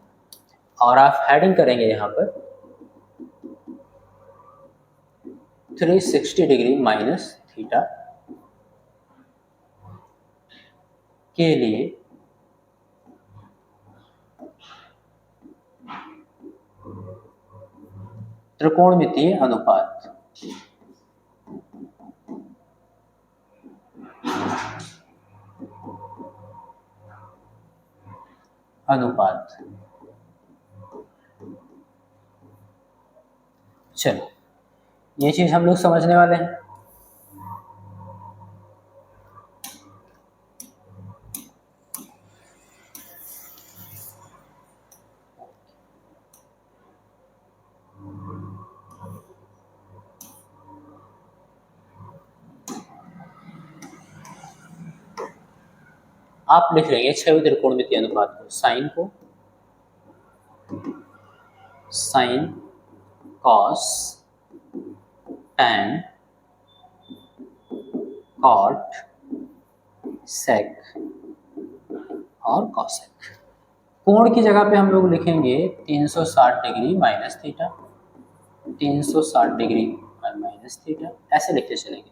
और आप हेडिंग करेंगे यहाँ पर 360 डिग्री माइनस थीटा के लिए त्रिकोणमितीय अनुपात चलो ये चीज हम लोग समझने वाले हैं। आप लिख लेंगे छवि त्रिकोणमितीय अनुपात को, sine cos tan cot sec और कॉसेक। कोण की जगह पे हम लोग लिखेंगे 360 degree minus theta, 360 degree minus theta, ऐसे लिखते चलेंगे।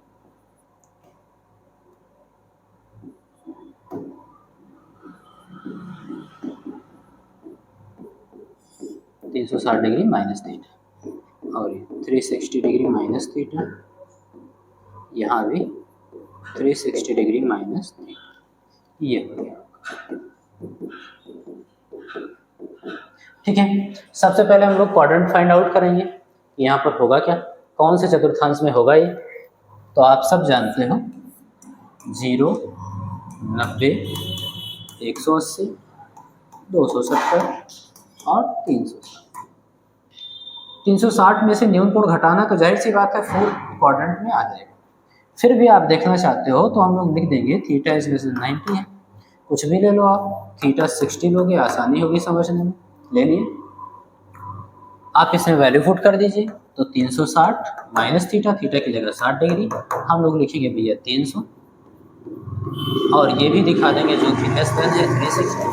डिग्री माइनस थीटा और 360 डिग्री माइनस थीटा, यहाँ भी 360 डिग्री माइनस थीटा, ये हो गया। ठीक है, सबसे पहले हम लोग क्वाड्रेंट फाइंड आउट करेंगे। यहाँ पर होगा क्या, कौन से चतुर्थांश में होगा ये, तो आप सब जानते हो 0, 90, 180, 270 और 360। 360 में से न्यून कोण घटाना तो जाहिर सी बात है फोर्थ क्वाड्रेंट में आ जाएगा। फिर भी आप देखना चाहते हो तो हम लोग लिख देंगे थीटा इज लेस देन 90 है, कुछ भी ले लो आप, थीटा 60 लोगे, आसानी होगी समझने में, ले लिए। आप इसमें वैल्यू पुट कर दीजिए तो 360 माइनस थीटा, थीटा की जगह 60 डिग्री, हम लोग लिखेंगे भैया 300 और ये भी दिखा देंगे जो कि लेस देन है 360,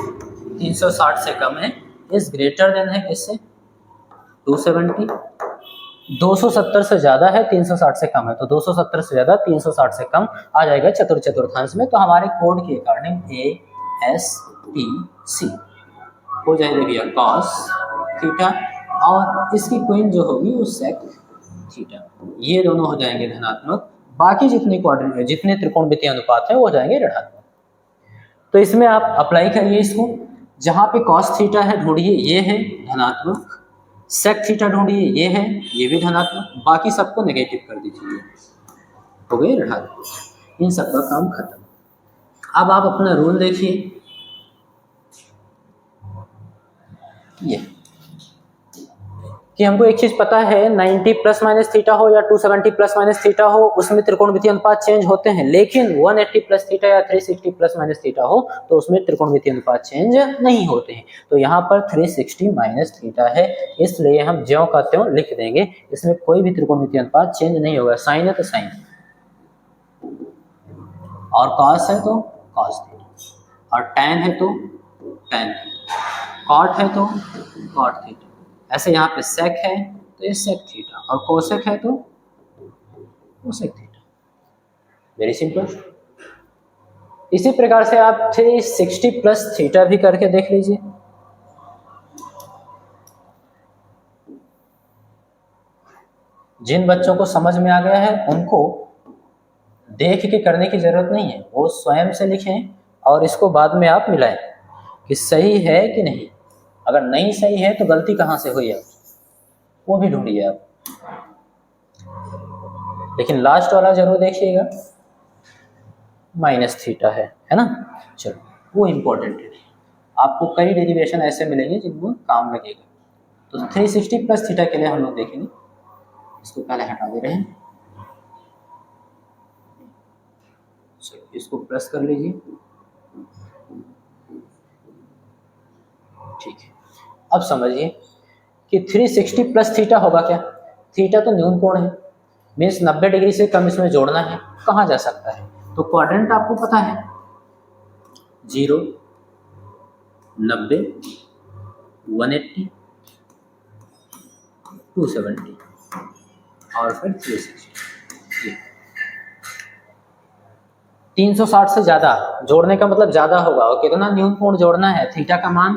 360 से कम है, इज ग्रेटर देन है किससे 270, 270 से ज़्यादा है 360 से कम है, तो 270 से ज़्यादा 360 से कम आ जाएगा चतुर्थांश में। तो हमारे कोड के according A S T C हो जाएगा भैया कॉस थीटा और इसकी क्वीन जो होगी वो सेक थीटा, ये दोनों हो जाएंगे धनात्मक, बाकी जितने त्रिकोणमितीय अनुपात है वो हो जाएंगे ऋणात्मक। तो इसमें आप अप्लाई करिए इसको, जहाँ पे कॉस थीटा है ढूंढिए ये है धनात्मक, सेक थीटा ढूंढिए ये है, ये भी धनात्मक, बाकी सबको नेगेटिव कर दीजिए, हो गए ऋणात्मक। इन सब का काम खत्म। अब आप अपना रूल देखिए, ये कि हमको एक चीज पता है 90 प्लस माइनस थीटा हो या 270 प्लस माइनस थीटा हो उसमें त्रिकोणमितीय अनुपात चेंज होते हैं, लेकिन 180 प्लस थीटा या 360 प्लस माइनस थीटा हो तो उसमें त्रिकोणमितीय अनुपात चेंज नहीं होते हैं। तो यहाँ पर 360 माइनस थीटा है, इसलिए हम ज्यों का त्यों लिख देंगे, इसमें कोई भी त्रिकोणमितीय अनुपात चेंज नहीं होगा। साइन है तो साइन और कॉस है तो कॉस थीटा और टैन है तो टैन थीटा, कॉट है तो कॉट थीटा, ऐसे यहाँ पे सेक है तो ये सेक थीटा और कोसेक है तो कोसेक थीटा, वेरी सिंपल। इसी प्रकार से आप 360 प्लस थीटा भी करके देख लीजिए। जिन बच्चों को समझ में आ गया है उनको देख के करने की जरूरत नहीं है, वो स्वयं से लिखें और इसको बाद में आप मिलाएं कि सही है कि नहीं। अगर नहीं सही है तो गलती कहाँ से हुई है वो भी ढूंढिए आप, लेकिन लास्ट वाला जरूर देखिएगा, माइनस थीटा है ना। चलो वो इम्पोर्टेंट है, आपको कई डेरिवेशन ऐसे मिलेंगे जिनको काम लगेगा। तो 360 प्लस थीटा के लिए हम लोग देखेंगे, इसको पहले हटा दे रहे हैं, चलो इसको प्लस कर लीजिए, ठीक है। अब समझिए कि 360 प्लस थीटा होगा क्या, थीटा तो न्यून कोण है, मीन्स 90 डिग्री से कम इसमें जोड़ना है, कहाँ जा सकता है, तो क्वाड्रेंट आपको पता है 0, 90, 180, 270 और फिर 360। 360 से ज़्यादा जोड़ने का मतलब ज़्यादा होगा, और कितना न्यून कोण जोड़ना है, थीटा का मान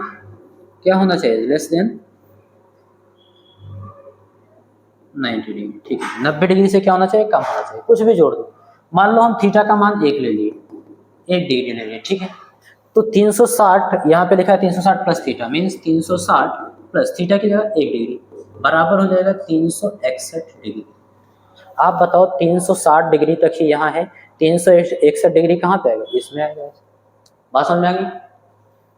क्या होना चाहिए, लेस देन 90 डिग्री। ठीक है, 90 डिग्री से क्या होना चाहिए, कम होना चाहिए। कुछ भी जोड़ दो, मान लो हम थीटा का मान 1 ले लिए, 1 डिग्री ले लिए, ठीक है। तो 360 यहाँ पे लिखा है 360 plus theta, means 360 plus theta की जगह 1 डिग्री बराबर हो जाएगा 361 डिग्री। आप बताओ 360 डिग्री तक ही यहाँ है, 361 डिग्री कहाँ पे आएगा, इसमें आएगा। बात समझ में आ गई।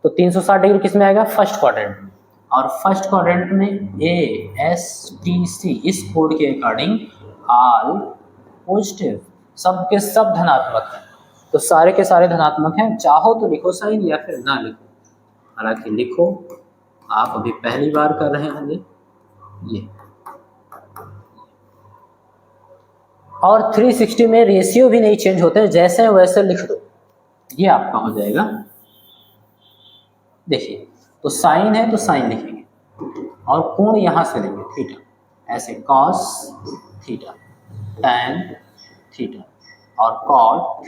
तो 360 डिग्री किस में आएगा, फर्स्ट क्वाड्रेंट में, और फर्स्ट क्वाड्रेंट में ASTC इस कोड के अकॉर्डिंग ऑल पॉजिटिव, सब के सब धनात्मक हैं, तो सारे के सारे धनात्मक हैं। चाहो तो लिखो साइन या फिर ना लिखो, हालांकि लिखो, आप अभी पहली बार कर रहे होंगे ये। और 360 में रेशियो भी नहीं चेंज होते हैं, जैसे वैसे लिख दो, ये आपका हो जाएगा। देखिए, तो साइन है तो साइन लिखेंगे, और कोण यहां से लेंगे थीटा, ऐसे कॉस थीटा, टैन थीटा, और कॉट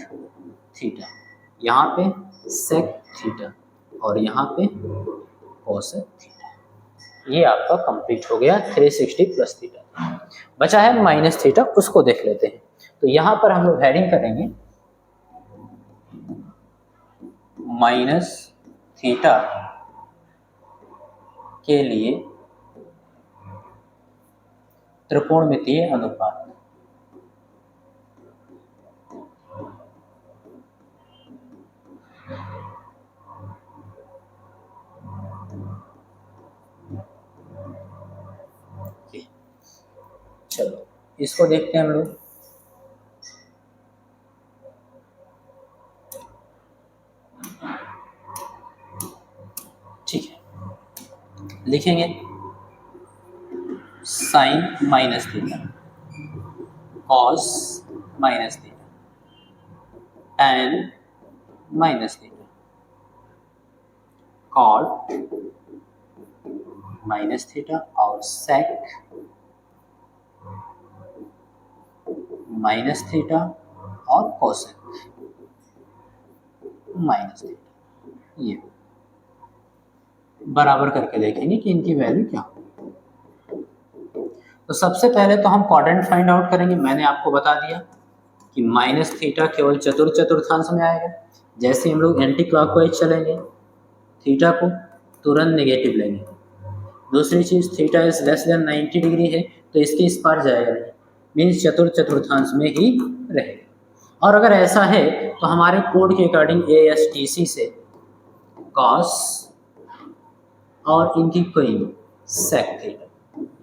थीटा, यहाँ पे सेक थीटा, और यहाँ पे कोसेक थीटा। ये आपका कंप्लीट हो गया 360 प्लस थीटा। बचा है माइनस थीटा, उसको देख लेते हैं। तो यहाँ पर हम लोग हेडिंग करेंगे माइनस थीटा के लिए त्रिकोणमितीय अनुपात। चलो इसको देखते हैं हम लोग। ठीक है, लिखेंगे sine minus theta, cos minus theta, tan minus theta, cot minus theta, और सेक माइनस थीटा, और कोसेक माइनस थीटा। ये बराबर करके देखेंगे कि इनकी वैल्यू क्या हो। तो सबसे पहले तो हम क्वाड्रेंट फाइंड आउट करेंगे। मैंने आपको बता दिया कि माइनस थीटा केवल चतुर्थांश में आएगा। जैसे हम लोग एंटी क्लॉकवाइज चलेंगे, थीटा को तुरंत नेगेटिव लेंगे। दूसरी चीज़, theta is less than 90 degree है तो इसके इस पार जाएगा नहीं, मीन्स चतुर्थांश में ही रहेगा। और अगर ऐसा है तो हमारे कोड के अकॉर्डिंग ASTC से कॉस और इनकी क्वीन सेक थीटा,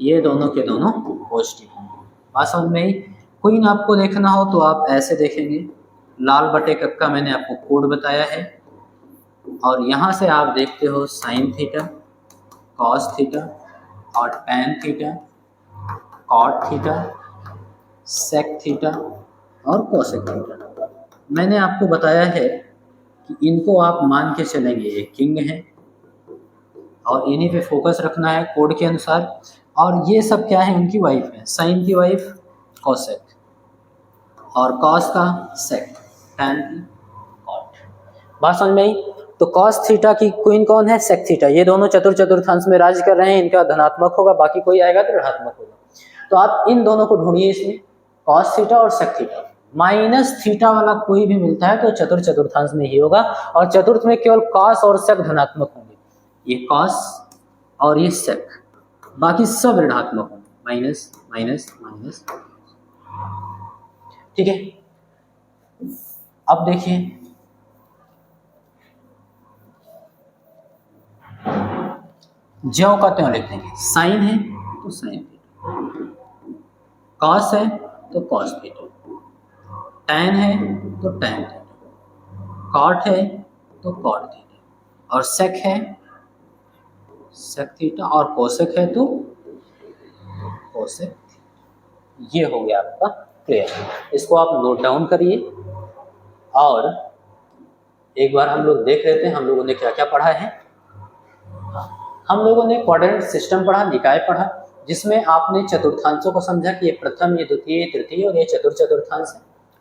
ये दोनों के दोनों पॉजिटिव होंगे। बात समझ में आई। क्वीन आपको देखना हो तो आप ऐसे देखेंगे, लाल बटे कक्का मैंने आपको कोड बताया है, और यहाँ से आप देखते हो साइन थीटा, कॉस थीटा, और tan theta, cot theta, sec theta, और कोसेक थीटा। मैंने आपको बताया है कि इनको आप मान के चलेंगे ये किंग है, और इन्हीं पे फोकस रखना है कोड के अनुसार। और ये सब क्या है, उनकी वाइफ है, साइन की वाइफ कोसेक, और कॉस का सेक, टैन की कॉट। बात समझ में आई। तो कॉस थीटा की क्वीन कौन है, सेक थीटा। ये दोनों चतुर्थांश में राज्य कर रहे हैं, इनका धनात्मक होगा, बाकी कोई आएगा तो ऋणात्मक होगा। तो आप इन दोनों को ढूंढिए इसमें, कॉस थीटा और सेक थीटा। माइनस थीटा वाला कोई भी मिलता है तो चतुर्थांश में ही होगा, और चतुर्थ में केवल कॉस और सेक धनात्मक होंगे। ये कॉस और ये सेक, बाकी सब ऋणात्मक होंगे, माइनस माइनस माइनस। ठीक है, अब देखिए ज्यों का त्यों लिख देंगे। साइन है तो साइन थीटा, कॉस है तो कॉस थीटा, टैन है तो टैन थीटा, कॉट है तो कॉट थीटा, और सेक है सेक थीटा, और कोसेक है तो कोसेक। ये हो गया आपका क्लियर। इसको आप नोट डाउन करिए, और एक बार हम लोग देख लेते हैं हम लोगों ने क्या क्या पढ़ा है। हम लोगों ने क्वाड्रेंट सिस्टम पढ़ा, निकाय पढ़ा, जिसमें आपने चतुर्थांशों को समझा कि ये प्रथम, ये द्वितीय, तृतीय और ये चतुर्थांश है।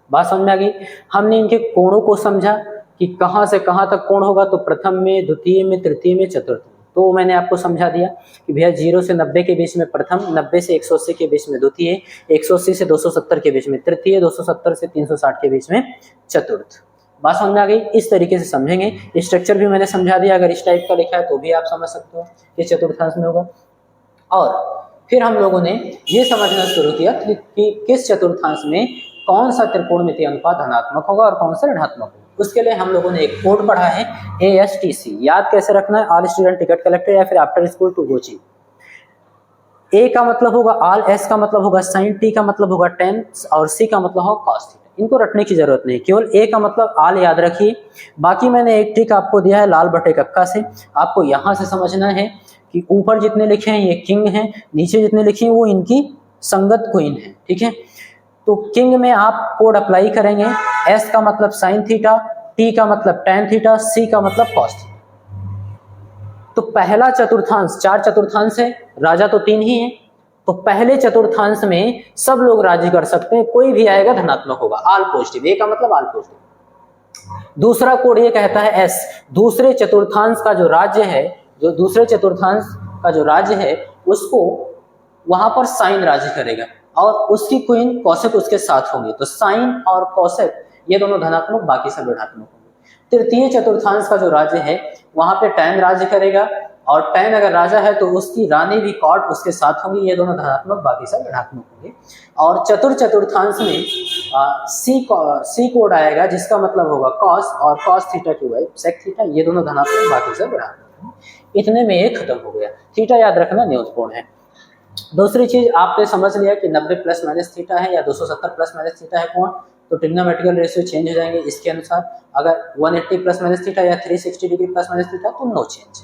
बात समझ में आ गई। हमने इनके कोणों को समझा कि कहाँ से कहाँ तक कोण होगा, तो प्रथम में, द्वितीय में, तृतीय में, चतुर्थ में। तो मैंने आपको समझा दिया कि भैया 0 से 90 के बीच में प्रथम, 90 से 180 के बीच में द्वितीय, 180 से 270 के बीच में तृतीय, 270 से 360 के बीच में चतुर्थ। बात समझ में आ गई। इस तरीके से समझेंगे। स्ट्रक्चर भी मैंने समझा दिया, अगर इस टाइप का लिखा है तो भी आप समझ सकते हो कि चतुर्थांश में होगा। और फिर हम लोगों ने ये समझना शुरू किया कि किस चतुर्थांश में कौन सा त्रिकोणमितीय अनुपात धनात्मक होगा और कौन सा ऋणात्मक होगा। उसके लिए हम लोगों ने एक कोड पढ़ा है ASTC। याद कैसे रखना है? ऑल स्टूडेंट टिकट कलेक्टर या फिर after school to Gochi. A का मतलब होगा ऑल, S का मतलब होगा साइन, T का मतलब होगा टेन और C का मतलब होगा कॉस। इनको रटने की जरूरत नहीं, केवल A का मतलब ऑल याद रखिए। बाकी मैंने एक ट्रिक आपको दिया है लाल बटे कक्का से। आपको यहाँ से समझना है कि ऊपर जितने लिखे हैं ये किंग हैं, नीचे जितने लिखे हैं वो इनकी संगत क्वीन है, ठीक है। तो किंग में आप कोड अप्लाई करेंगे। S का मतलब साइन थीटा, T का मतलब टेन थीटा, C का मतलब कॉस थीटा। तो पहला चतुर्थांश, 4 चतुर्थांश है, राजा तो 3 ही है, तो पहले चतुर्थांश में सब लोग राजी कर सकते हैं, कोई भी आएगा धनात्मक होगा, ऑल पॉजिटिव। A का मतलब ऑल पॉजिटिव। दूसरा कोड ये कहता है S, दूसरे चतुर्थांश का जो राज्य है, जो दूसरे चतुर्थांश का जो राज्य है उसको वहां पर साइन राजी करेगा और उसकी क्वीन कौशिक उसके साथ होंगी। तो साइन और कौशिक ये दोनों धनात्मक, बाकी सब ऋणात्मक होंगे। तृतीय चतुर्थांश का जो राज्य है वहां पे टैन राज्य करेगा और टैन अगर राजा है तो उसकी रानी भी कॉट उसके साथ होंगी, ये दोनों धनात्मक, बाकी सब ऋणात्मक होंगे। और चतुर्थांश में सी कोड आएगा जिसका मतलब होगा कॉस, और कॉस थीटा की वाई सेक थीटा, ये दोनों धनात्मक, बाकी सब ऋणात्मक। इतने में ये खत्म हो गया। थीटा याद रखना न्यूनपूर्ण है। दूसरी चीज आपने समझ लिया कि 90 प्लस माइनस थीटा है या 270 प्लस माइनस थीटा है कोण, तो ट्रिग्नोमेट्रिकल रेशियो चेंज हो जाएंगे इसके अनुसार। अगर 180 प्लस माइनस थीटा या 360 डिग्री प्लस माइनस थीटा तो नो चेंज।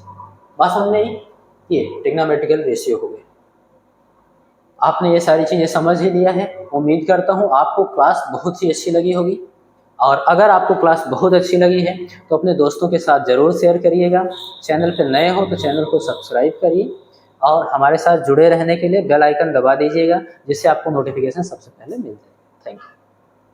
बात समझ में आई? ये ट्रिग्नोमेट्रिकल रेशियो हो गए। आपने ये सारी चीजें समझ ही लिया है। उम्मीद करता हूँ आपको क्लास बहुत ही अच्छी लगी होगी, और अगर आपको क्लास बहुत अच्छी लगी है तो अपने दोस्तों के साथ ज़रूर शेयर करिएगा। चैनल पर नए हो तो चैनल को सब्सक्राइब करिए और हमारे साथ जुड़े रहने के लिए बेल आइकन दबा दीजिएगा, जिससे आपको नोटिफिकेशन सबसे पहले मिल जाए। Thank you.